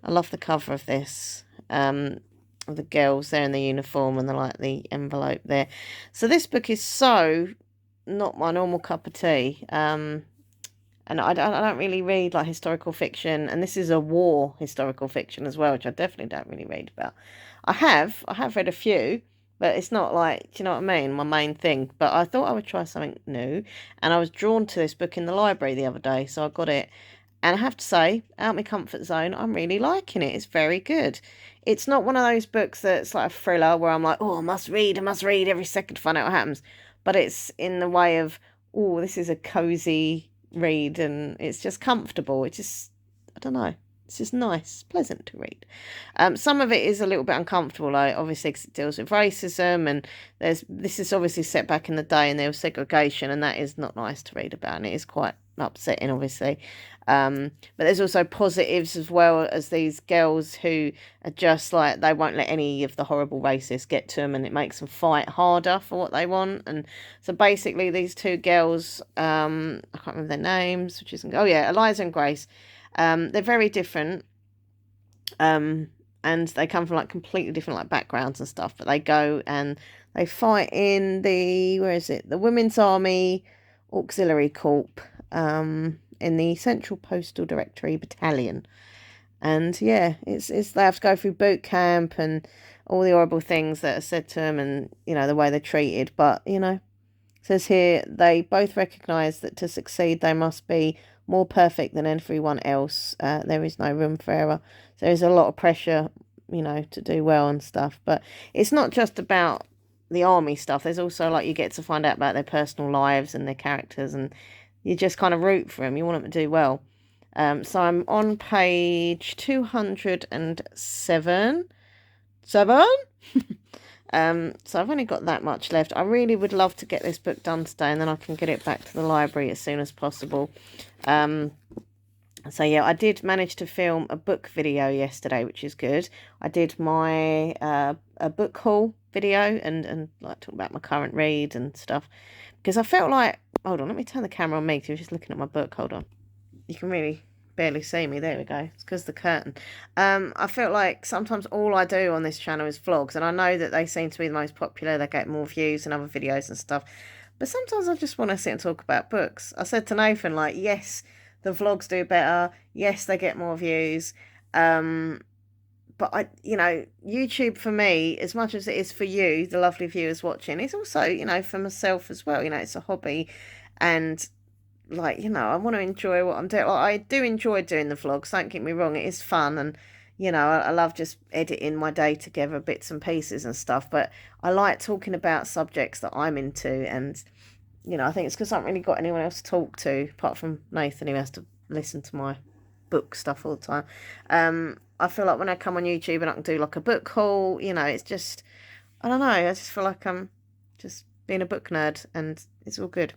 I love the cover of this. Of the girls there in the uniform and the envelope there. So this book is so not my normal cup of tea. And I don't really read like historical fiction, and this is a war historical fiction as well, which I definitely don't really read about. I have read a few, but it's not like, do you know what I mean, my main thing. But I thought I would try something new, and I was drawn to this book in the library the other day, so I got it. And I have to say, out of my comfort zone, I'm really liking it. It's very good. It's not one of those books that's like a thriller where I'm like, oh, I must read every second to find out what happens. But it's in the way of, oh, this is a cozy read, and it's just comfortable. It's just, I don't know, it's just nice, pleasant to read. Some of it is a little bit uncomfortable, like obviously because it deals with racism, and this is obviously set back in the day, and there was segregation, and that is not nice to read about, and it is quite upsetting, obviously. But there's also positives as well, as these girls who are just like, they won't let any of the horrible racists get to them, and it makes them fight harder for what they want. And so basically these two girls, I can't remember their names, which isn't, oh yeah, Eliza and Grace. They're very different. And they come from like completely different like backgrounds and stuff, but they go and they fight in the, where is it, the Women's Army Auxiliary Corps, in the Central Postal Directory Battalion. And yeah, it's they have to go through boot camp and all the horrible things that are said to them, and you know the way they're treated. But you know, it says here they both recognise that to succeed they must be more perfect than everyone else. There is no room for error. So there is a lot of pressure, you know, to do well and stuff. But it's not just about the army stuff. There's also like you get to find out about their personal lives and their characters, and you just kind of root for them. You want them to do well. So I'm on page 207. So I've only got that much left. I really would love to get this book done today, and then I can get it back to the library as soon as possible. So yeah, I did manage to film a book video yesterday, which is good. I did my a book haul video and like talk about my current read and stuff, because I felt like, hold on, let me turn the camera on me because you're just looking at my book. Hold on, you can really barely see me. There we go. It's because the curtain. I felt like sometimes all I do on this channel is vlogs, and I know that they seem to be the most popular. They get more views than other videos and stuff, but sometimes I just want to sit and talk about books. I said to Nathan, like, yes, the vlogs do better. Yes, they get more views. But I, you know, YouTube for me, as much as it is for you, the lovely viewers watching, it's also, you know, for myself as well. You know, it's a hobby, and like, you know, I want to enjoy what I'm doing. Like, I do enjoy doing the vlogs, don't get me wrong, it is fun, and you know, I love just editing my day together, bits and pieces and stuff, but I like talking about subjects that I'm into, and you know, I think it's because I haven't really got anyone else to talk to apart from Nathan, who has to listen to my book stuff all the time. I feel like when I come on YouTube and I can do like a book haul, you know, it's just, I don't know, I just feel like I'm just being a book nerd, and it's all good.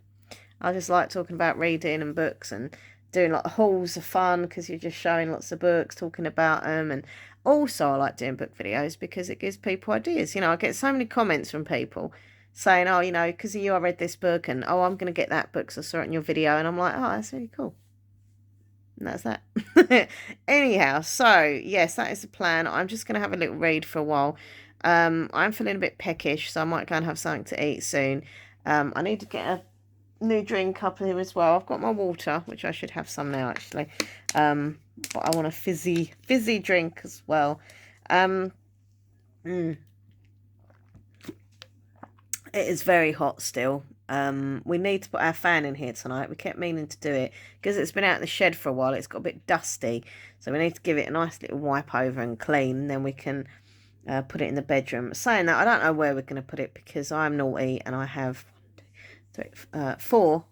I just like talking about reading and books, and doing like hauls are fun because you're just showing lots of books, talking about them. And also I like doing book videos because it gives people ideas. You know, I get so many comments from people saying, oh, you know, because of you I read this book, and oh, I'm going to get that book because I saw it in your video. And I'm like, oh, that's really cool. And that's that. Anyhow, so yes, that is the plan. I'm just going to have a little read for a while. I'm feeling a bit peckish, so I might go and have something to eat soon. I need to get a new drink up here as well. I've got my water, which I should have some now actually. But I want a fizzy drink as well. It is very hot still. We need to put our fan in here tonight. We kept meaning to do it because it's been out in the shed for a while. It's got a bit dusty, so we need to give it a nice little wipe over and clean, and then we can put it in the bedroom. Saying that, I don't know where we're going to put it because I'm naughty and I have four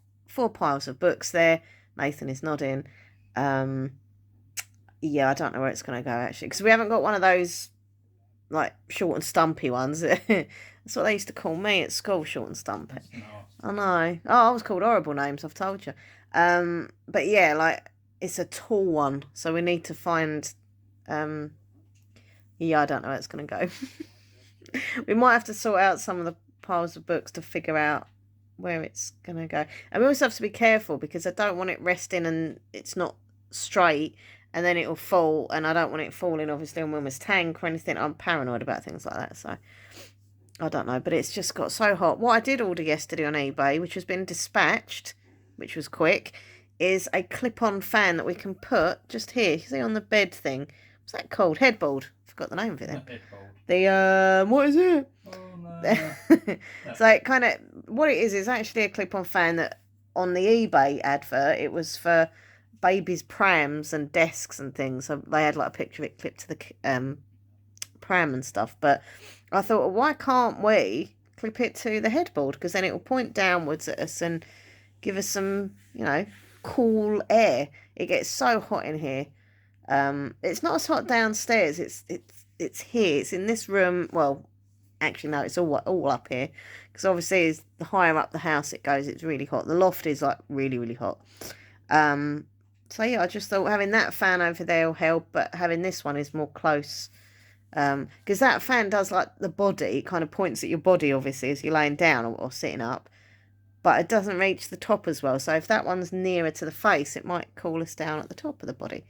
piles of books there. Nathan is nodding. Yeah, I don't know where it's going to go actually, because we haven't got one of those like short and stumpy ones. That's what they used to call me at school, short and stumpy. I know. Oh, I was called horrible names, I've told you. But yeah, like it's a tall one, so we need to find Yeah, I don't know where it's going to go. We might have to sort out some of the piles of books to figure out where it's going to go. And we also have to be careful because I don't want it resting and it's not straight and then it'll fall. And I don't want it falling, obviously, on Wilma's tank or anything. I'm paranoid about things like that. So I don't know. But it's just got so hot. What I did order yesterday on eBay, which has been dispatched, which was quick, is a clip-on fan that we can put just here. You see on the bed thing. What's that called? Headboard. Forgot the name of it then. The what is it? Oh no. So it kind of, what it is actually a clip-on fan that on the eBay advert it was for babies' prams and desks and things. So they had like a picture of it clipped to the pram and stuff. But I thought, well, why can't we clip it to the headboard? Because then it will point downwards at us and give us some, cool air. It gets so hot in here. It's not as hot downstairs. It's here. It's in this room. Well, actually, no, it's all up here. Because obviously, the higher up the house it goes, it's really hot. The loft is like really, really hot. So yeah, I just thought having that fan over there will help, but having this one is more close. Because that fan does like the body. It kind of points at your body, obviously, as you're laying down or sitting up. But it doesn't reach the top as well. So if that one's nearer to the face, it might cool us down at the top of the body.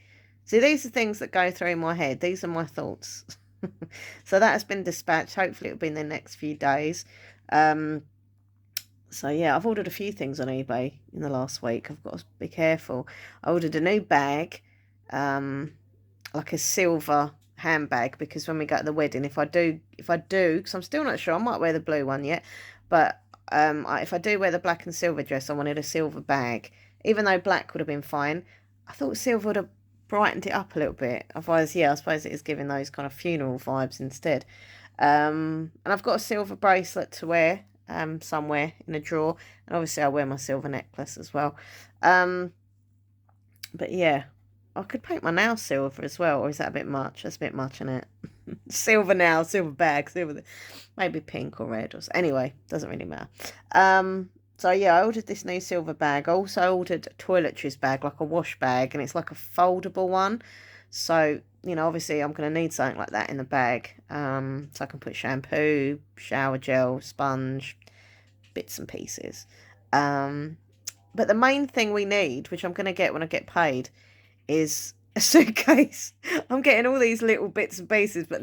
See, these are things that go through my head. These are my thoughts. So that has been dispatched. Hopefully it'll be in the next few days. So yeah, I've ordered a few things on eBay in the last week. I've got to be careful. I ordered a new bag, like a silver handbag, because when we go to the wedding, if I do, because I'm still not sure, I might wear the blue one yet, but if I do wear the black and silver dress, I wanted a silver bag. Even though black would have been fine, I thought silver would have brightened it up a little bit. Otherwise, yeah, I suppose it is giving those kind of funeral vibes instead. And I've got a silver bracelet to wear somewhere in a drawer, and obviously I wear my silver necklace as well. But yeah, I could paint my nails silver as well, or is that a bit much? That's a bit much, isn't it? Silver nails, silver bag, silver, maybe pink or red or so. Anyway, doesn't really matter. So yeah, I ordered this new silver bag. I also ordered a toiletries bag, like a wash bag, and it's like a foldable one. So, obviously I'm going to need something like that in the bag. So I can put shampoo, shower gel, sponge, bits and pieces. But the main thing we need, which I'm going to get when I get paid, is a suitcase. I'm getting all these little bits and pieces, but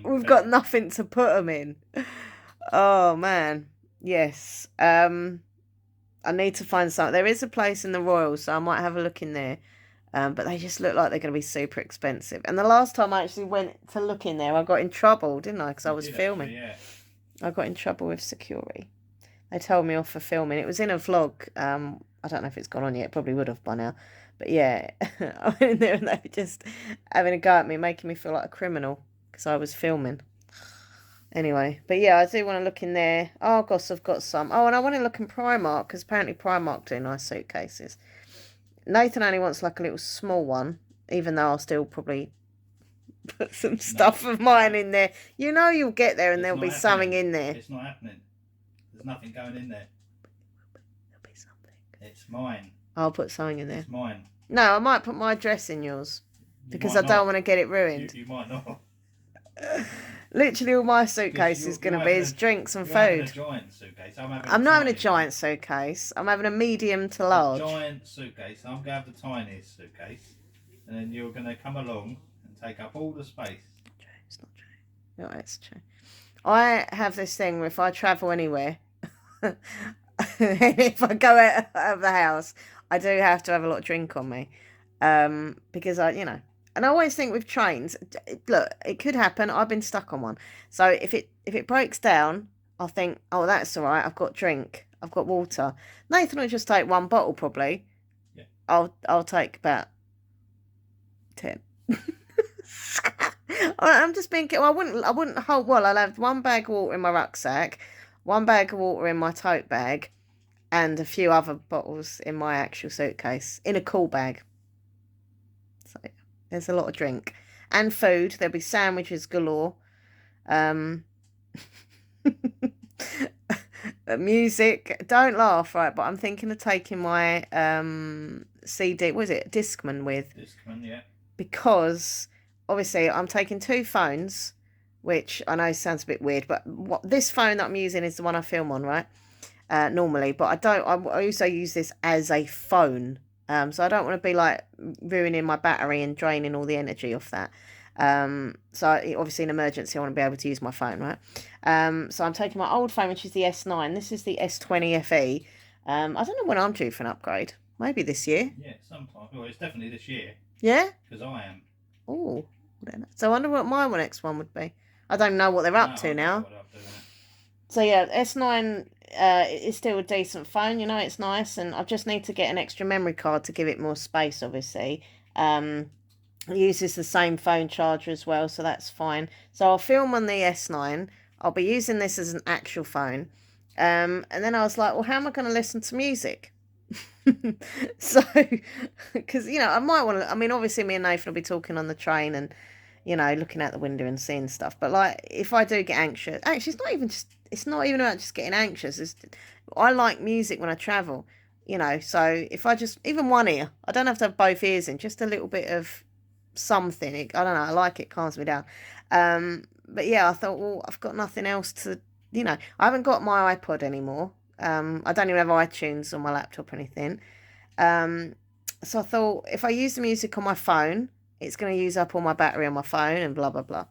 we've got nothing to put them in. Oh, man. Yes. I need to find something. There is a place in the Royal, so I might have a look in there. But they just look like they're going to be super expensive. And the last time I actually went to look in there, I got in trouble, didn't I? Because I was filming. Actually, yeah. I got in trouble with security. They told me off for filming. It was in a vlog. I don't know if it's gone on yet. Probably would have by now. But yeah, I went in there and they were just having a go at me, making me feel like a criminal because I was filming. Anyway, but yeah, I do want to look in there. Oh, gosh, I've got some. Oh, and I want to look in Primark because apparently Primark do nice suitcases. Nathan only wants like a little small one, even though I'll still probably put some stuff of mine in there. You'll get there and there'll be something in there. It's not happening. There's nothing going in there. There'll be something. It's mine. I'll put something in there. It's mine. No, I might put my address in yours because I don't want to get it ruined. You might not. Literally all my suitcase is going to be is drinks and food. A giant suitcase. I'm not having a giant suitcase. I'm having a medium to large. A giant suitcase. I'm going to have the tiniest suitcase. And then you're going to come along and take up all the space. It's not true. No, it's true. I have this thing where if I travel anywhere, if I go out of the house, I do have to have a lot of drink on me. Because and I always think with trains, look, it could happen. I've been stuck on one. So if it breaks down, I'll think, oh, that's all right. I've got drink. I've got water. Nathan will just take one bottle probably. Yeah. I'll take about 10. I'm just thinking. Well, I wouldn't hold. Well, I'll have one bag of water in my rucksack, one bag of water in my tote bag, and a few other bottles in my actual suitcase in a cool bag. So there's a lot of drink and food. There'll be sandwiches galore. Music. Don't laugh, right? But I'm thinking of taking my CD. What is it? Discman with. Discman, yeah. Because obviously I'm taking two phones, which I know sounds a bit weird, but this phone that I'm using is the one I film on, right? Normally, but I also use this as a phone. So I don't want to be like ruining my battery and draining all the energy off that. So obviously in emergency I want to be able to use my phone, right? So I'm taking my old phone, which is the S9. This is the S20 FE. I don't know when I'm due for an upgrade. Maybe this year. Yeah, sometime. Well, it's definitely this year. Yeah? Because I am. Oh, so I wonder what my next one would be. I don't know what they're up to now. So yeah, S9 is still a decent phone, it's nice, and I just need to get an extra memory card to give it more space, obviously. It uses the same phone charger as well, so that's fine. So I'll film on the S9. I'll be using this as an actual phone. And then I was like, well, how am I going to listen to music? So, because, I might want to, obviously me and Nathan will be talking on the train and, looking out the window and seeing stuff. But like, if I do get anxious, actually, it's not even about just getting anxious. I like music when I travel, so if I just, even one ear, I don't have to have both ears in, just a little bit of something. I don't know, I like it, calms me down. But yeah, I thought, well, I've got nothing else to, I haven't got my iPod anymore. I don't even have iTunes on my laptop or anything. So I thought if I use the music on my phone, it's going to use up all my battery on my phone and blah, blah, blah.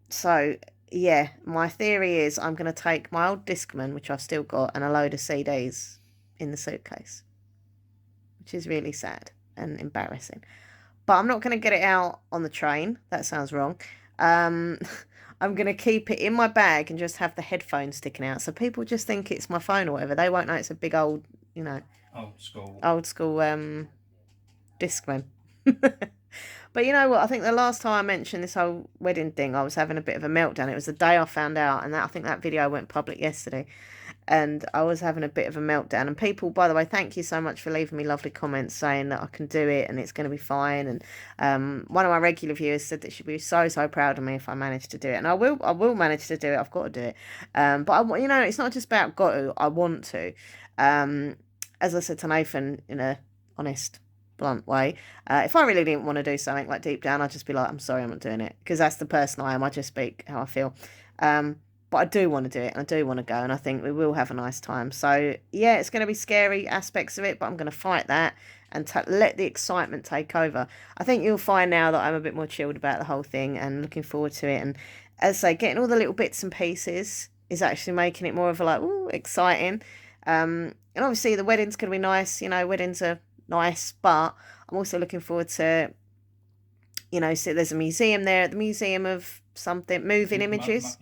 So yeah, my theory is I'm going to take my old Discman, which I've still got, and a load of CDs in the suitcase, which is really sad and embarrassing. But I'm not going to get it out on the train. That sounds wrong. I'm going to keep it in my bag and just have the headphones sticking out. So people just think it's my phone or whatever. They won't know it's a big old, old school Discman. But you know what? I think the last time I mentioned this whole wedding thing, I was having a bit of a meltdown. It was the day I found out, and I think that video went public yesterday. And I was having a bit of a meltdown. And people, by the way, thank you so much for leaving me lovely comments saying that I can do it and it's going to be fine. And one of my regular viewers said that she'd be so proud of me if I managed to do it. And I will manage to do it. I've got to do it. But it's not just about got to. I want to. As I said to Nathan in a honest, blunt way, if I really didn't want to do something, like deep down, I'd just be like, I'm sorry, I'm not doing it, because that's the person I am. I just speak how I feel. But I do want to do it, and I do want to go, and I think we will have a nice time. So yeah, it's going to be scary aspects of it, but I'm going to fight that and let the excitement take over. I think you'll find now that I'm a bit more chilled about the whole thing and looking forward to it. And as I say, getting all the little bits and pieces is actually making it more of a like, ooh, exciting. And obviously the wedding's going to be nice. Weddings are nice, but I'm also looking forward to, so there's a museum there at the Museum of something, moving images.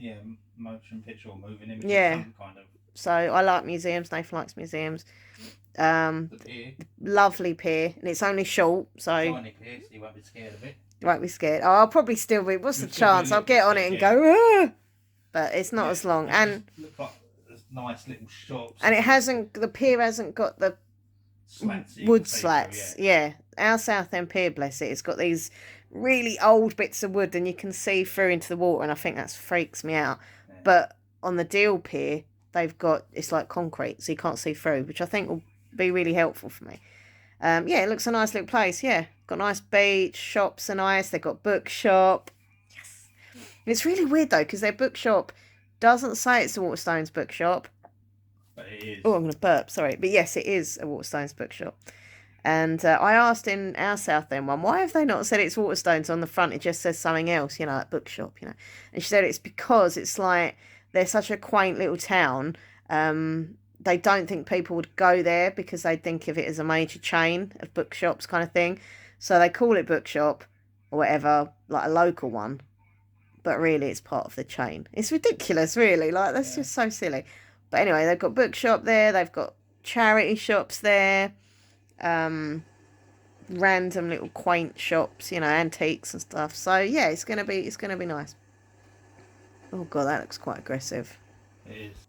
Motion picture or moving images. Yeah. Some kind of. So I like museums. Nathan likes museums. The pier. Lovely pier, and it's only short, so. Tiny pier, so you won't be scared of it. You won't be scared. Oh, I'll probably still be. What's the chance? I'll get on it and go, ah! But it's not as long. And look like there's nice little shops. And the pier hasn't got the wood slats. Yeah. Our Southend pier, bless it, it's got these really old bits of wood and you can see through into the water, and I think that freaks me out. Yeah. But on the Deal pier, it's like concrete, so you can't see through, which I think will be really helpful for me. Yeah, it looks a nice little place. Yeah, got a nice beach, shops are nice. They've got bookshop. Yes. And it's really weird though, because their bookshop doesn't say it's a Waterstones bookshop. But it is. Oh, I'm going to burp, sorry. But yes, it is a Waterstones bookshop. And I asked in our Southend one, why have they not said it's Waterstones on the front? It just says something else, like bookshop, And she said it's because it's like they're such a quaint little town. They don't think people would go there because they think of it as a major chain of bookshops kind of thing. So they call it bookshop or whatever, like a local one. But really it's part of the chain. It's ridiculous, really. Like, that's just so silly. But anyway, they've got bookshop there. They've got charity shops there. Random little quaint shops, antiques and stuff. So yeah, it's gonna be nice. Oh god, that looks quite aggressive. It is. It's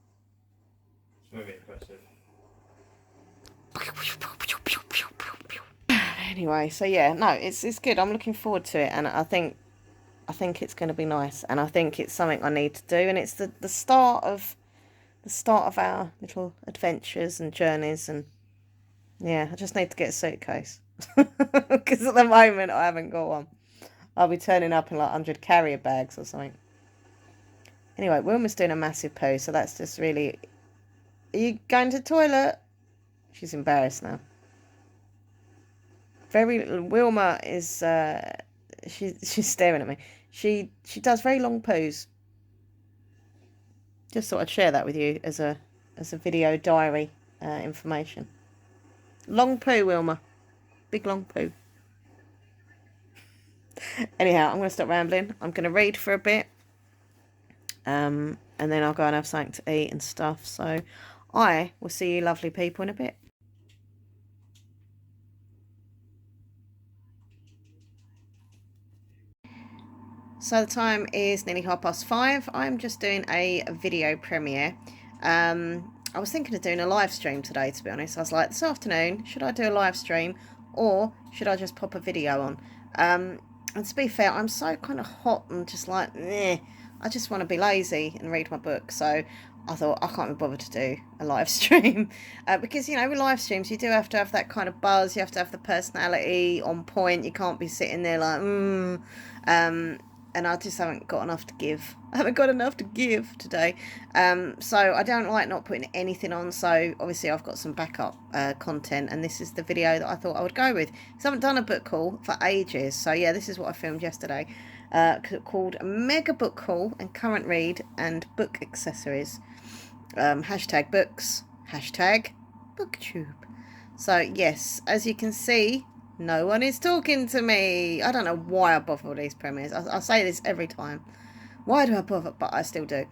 very aggressive. Anyway, so yeah, no, it's good. I'm looking forward to it, and I think it's going to be nice, and I think it's something I need to do, and it's the start of our little adventures and journeys, and yeah, I just need to get a suitcase because at the moment I haven't got one. I'll be turning up in like 100 carrier bags or something. Anyway, Wilma's doing a massive poo, so that's just really... Are you going to the toilet? She's embarrassed now. Wilma is... she's staring at me. She does very long poos. Just thought I'd share that with you as a video diary information. Long poo, Wilma. Big long poo. Anyhow, I'm going to stop rambling. I'm going to read for a bit. And then I'll go and have something to eat and stuff. So I will see you lovely people in a bit. So the time is nearly 5:30. I'm just doing a video premiere. I was thinking of doing a live stream today, to be honest. I was like, this afternoon, should I do a live stream or should I just pop a video on? And to be fair, I'm so kind of hot and just like, I just want to be lazy and read my book. So I thought, I can't be bothered to do a live stream. Because, you know, with live streams, you do have to have that kind of buzz. You have to have the personality on point. You can't be sitting there like, and I just haven't got enough to give. I haven't got enough to give today. So I don't like not putting anything on. So obviously I've got some backup content, and this is the video that I thought I would go with. So I haven't done a book haul for ages. So yeah, this is what I filmed yesterday, called Mega Book Haul and Current Read and Book Accessories. Hashtag books, hashtag booktube. So yes, as you can see, no one is talking to me. I don't know why I bother with these premieres. I say this every time. Why do I bother? But I still do.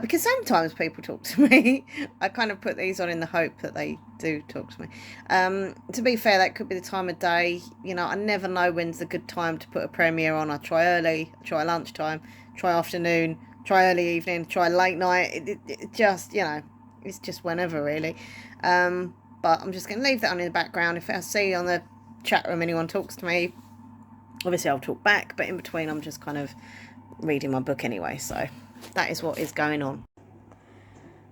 Because sometimes people talk to me. I kind of put these on in the hope that they do talk to me. To be fair, that could be the time of day. You know, I never know when's the good time to put a premiere on. I try early, I try lunchtime, try afternoon, try early evening, try late night. It just, you know, it's just whenever really. But I'm just going to leave that on in the background. If I see on the chat room anyone talks to me, obviously I'll talk back, but in between I'm just kind of reading my book anyway. So that is what is going on.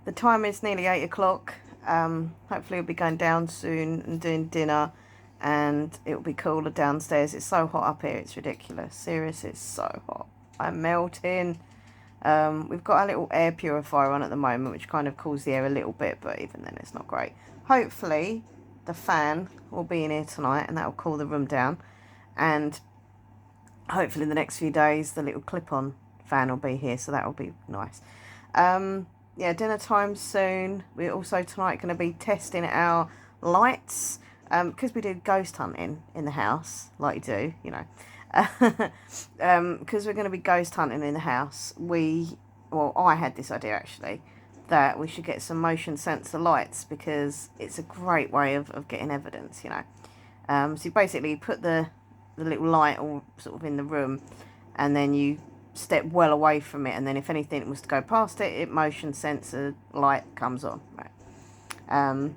The time is nearly 8 o'clock. Hopefully we'll be going down soon and doing dinner, and it'll be cooler downstairs. It's so hot up here, it's ridiculous. Seriously, it's so hot. I'm melting. We've got a little air purifier on at the moment, which kind of cools the air a little bit, but even then it's not great. Hopefully the fan will be in here tonight, and that will cool the room down. And hopefully in the next few days the little clip-on fan will be here, so that will be nice. Yeah, dinner time soon. We're also tonight going to be testing our lights, because we do ghost hunting in the house, like you do, you know. Because we're going to be ghost hunting in the house, I had this idea actually, that we should get some motion sensor lights, because it's a great way of getting evidence, you know. So you basically put the little light all sort of in the room, and then you step well away from it, and then if anything was to go past it, motion sensor light comes on. Right.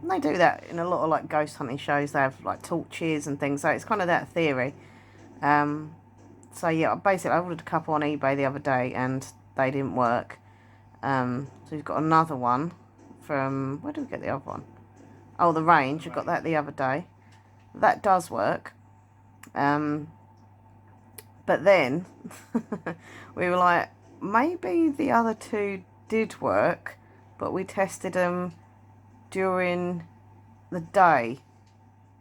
They do that in a lot of like ghost hunting shows. They have like torches and things, so it's kind of that theory. So yeah, basically I ordered a couple on eBay the other day and they didn't work. So we've got another one from, where did we get the other one? Oh, the Range. I got that the other day. That does work. But then we were like, maybe the other two did work, but we tested them during the day.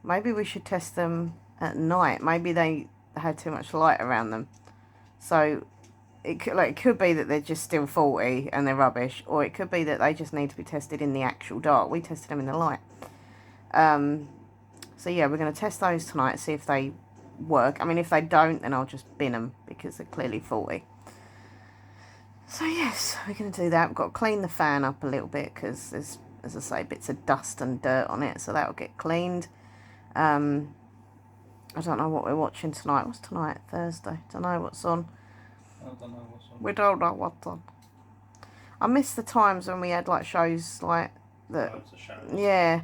Maybe we should test them at night. Maybe they had too much light around them. So it could be that they're just still faulty and they're rubbish, or it could be that they just need to be tested in the actual dark. We tested them in the light. So yeah, we're going to test those tonight, see if they work. I mean, if they don't, then I'll just bin them because they're clearly faulty. So yes, we're going to do that. We've got to clean the fan up a little bit because there's, as I say, bits of dust and dirt on it, so that will get cleaned. I don't know what we're watching tonight. What's tonight? Thursday. Don't know what's on. I don't know what's on. We don't know what's on. I miss the times when we had like shows like that. Loads of shows. Yeah,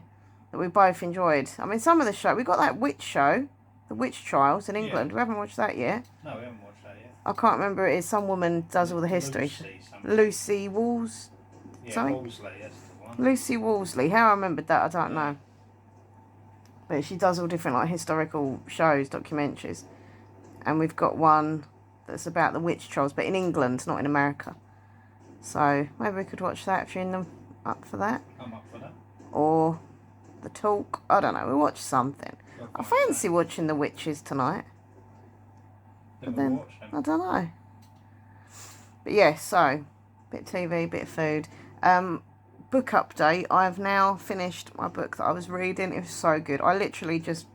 that we both enjoyed. I mean, some of the show we got that witch show, the witch trials in England. Yeah. We haven't watched that yet. No, we haven't watched that yet. I can't remember. It is some woman does all the history. Lucy Walls. Yeah, something? Wolseley, that's the one. Lucy Wolseley. How I remembered that, I don't know. But she does all different like historical shows, documentaries. and we've got one that's about the witch trolls, but in England, not in America. So maybe we could watch that if you're up for that. I'm up for that. Or The Talk. I don't know. We'll watch something. I fancy watching The Witches tonight. But then, I don't know. But yeah, so, bit of TV, bit of food. Book update. I've now finished my book that I was reading. It was so good. I literally just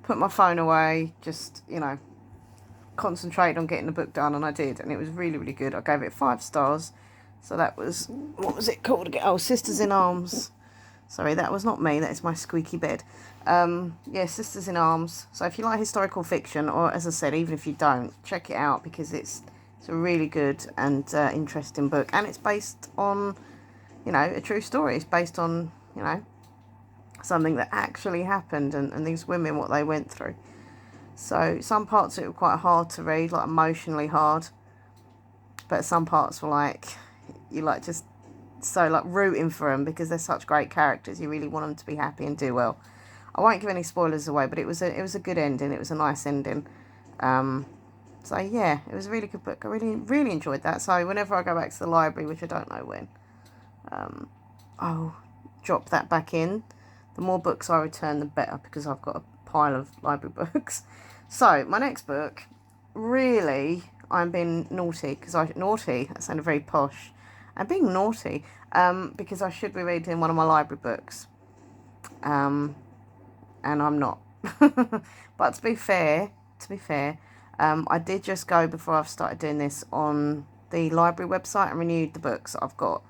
put my phone away, just, concentrated on getting the book done, and I did. And it was really, really good. I gave it 5 stars. So that was, what was it called again? Oh, Sisters in Arms. Sorry, that was not me. That is my squeaky bed. Yeah, Sisters in Arms. So if you like historical fiction, or as I said, even if you don't, check it out, because it's a really good and interesting book. And it's based on, a true story. It's based on, something that actually happened, and these women, what they went through. So some parts of it were quite hard to read, like emotionally hard. But some parts were like, you just so rooting for them, because they're such great characters. You really want them to be happy and do well. I won't give any spoilers away, but it was a good ending. It was a nice ending. So yeah, it was a really good book. I really, really enjoyed that. So whenever I go back to the library, which I don't know when, I'll drop that back in. The more books I return, the better, because I've got a pile of library books. So my next book, really, I'm being naughty, that sounded very posh. I'm being naughty, because I should be reading one of my library books. And I'm not. But to be fair, I did just go, before I've started doing this, on the library website and renewed the books that I've got.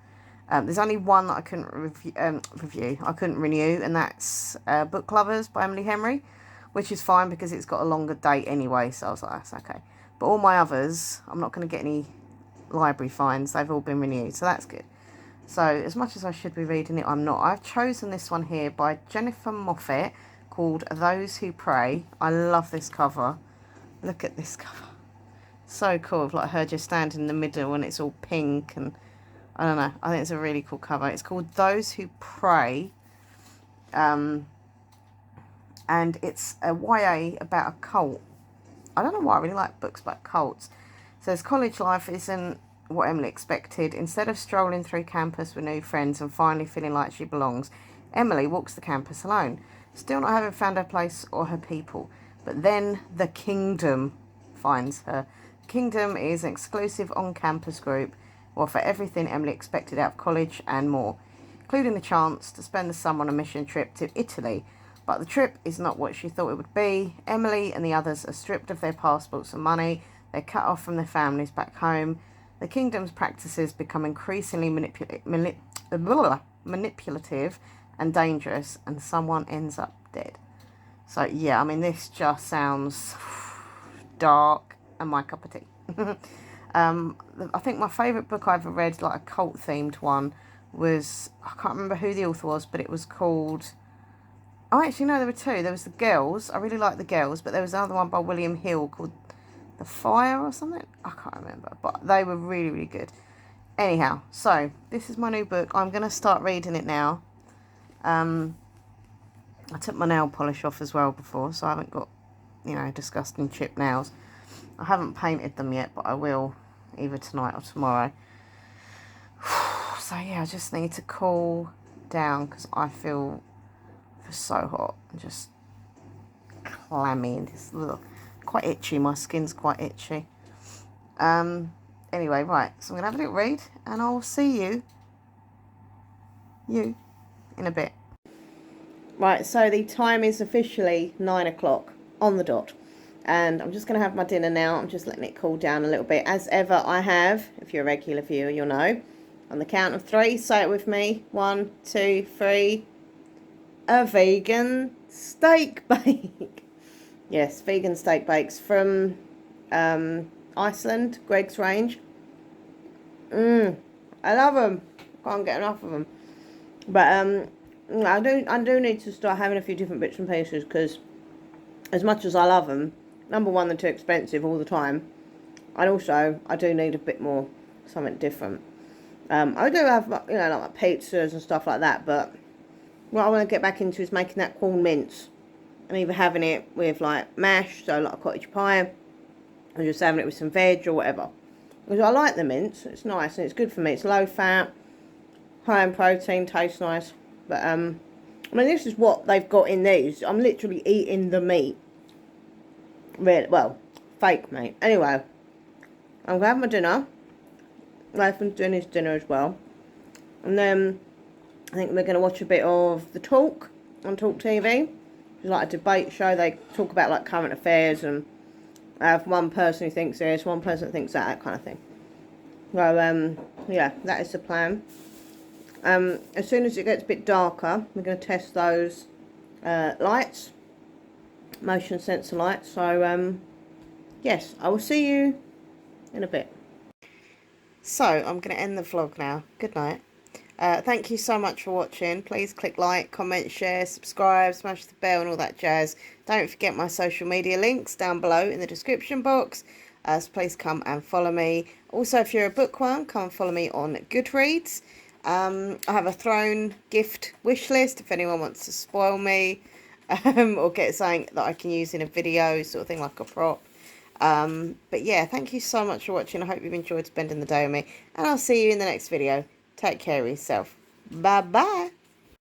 There's only one that I couldn't I couldn't renew, and that's Book Lovers by Emily Henry, which is fine because it's got a longer date anyway, so I was like, that's okay. But all my others, I'm not going to get any library fines. They've all been renewed, so that's good. So as much as I should be reading it, I'm not. I've chosen this one here by Jennifer Moffat, called Those Who Pray. I love this cover. Look at this cover. So cool, like her just standing in the middle and it's all pink, and I don't know. I think it's a really cool cover. It's called Those Who Pray. And it's a YA about a cult. I don't know why I really like books about cults. It says college life isn't what Emily expected. Instead of strolling through campus with new friends and finally feeling like she belongs, Emily walks the campus alone, still not having found her place or her people. But then the Kingdom finds her. The Kingdom is an exclusive on-campus group who offer everything Emily expected out of college and more, including the chance to spend the summer on a mission trip to Italy. But the trip is not what she thought it would be. Emily and the others are stripped of their passports and money. They're cut off from their families back home. The Kingdom's practices become increasingly manipulative and dangerous, and someone ends up dead. So yeah, I mean, this just sounds dark and my cup of tea. I think my favourite book I ever read, like a cult themed one, was, I can't remember who the author was, but it was called, oh actually no, there were 2. There was The Girls. I really liked The Girls, but there was another one by William Hill called The Fire or something. I can't remember, but they were really, really good. Anyhow, so this is my new book. I'm going to start reading it now. I took my nail polish off as well before, so I haven't got, disgusting chipped nails. I haven't painted them yet, but I will either tonight or tomorrow. So yeah, I just need to cool down because I feel so hot and just clammy and just quite itchy. My skin's quite itchy. Anyway, right, so I'm gonna have a little read and I'll see you in a bit. Right, so the time is officially 9 o'clock on the dot, and I'm just going to have my dinner now. I'm just letting it cool down a little bit. As ever, I have, if you're a regular viewer, you'll know, on the count of 3, say it with me, 1, 2, 3, a vegan steak bake. Yes, vegan steak bakes from Iceland, Greg's Range. I love them. Can't get enough of them. But I do need to start having a few different bits and pieces, because as much as I love them, number one, they're too expensive all the time, and also I do need a bit more, something different. I do have, like pizzas and stuff like that, but what I want to get back into is making that corn mince, and either having it with like mash, so like a cottage pie, I'm just having it with some veg or whatever. Because I like the mince. It's nice and it's good for me. It's low fat, high in protein, tastes nice. But I mean, this is what they've got in these. I'm literally eating the meat. Really, well, fake meat. Anyway, I'm gonna have my dinner. Nathan's doing his dinner as well. And then I think we're going to watch a bit of The Talk on Talk TV. It's like a debate show. They talk about like current affairs and have one person who thinks this, one person that thinks that kind of thing. So, yeah, that is the plan. As soon as it gets a bit darker, we're going to test those lights, motion sensor lights. So, yes, I will see you in a bit. So, I'm going to end the vlog now. Good night. Thank you so much for watching. Please click like, comment, share, subscribe, smash the bell and all that jazz. Don't forget my social media links down below in the description box. So please come and follow me. Also, if you're a bookworm, come and follow me on Goodreads. I have a Throne gift wish list if anyone wants to spoil me or get something that I can use in a video, sort of thing, like a prop. But yeah, thank you so much for watching. I hope you've enjoyed spending the day with me, and I'll see you in the next video. Take care of yourself. Bye bye.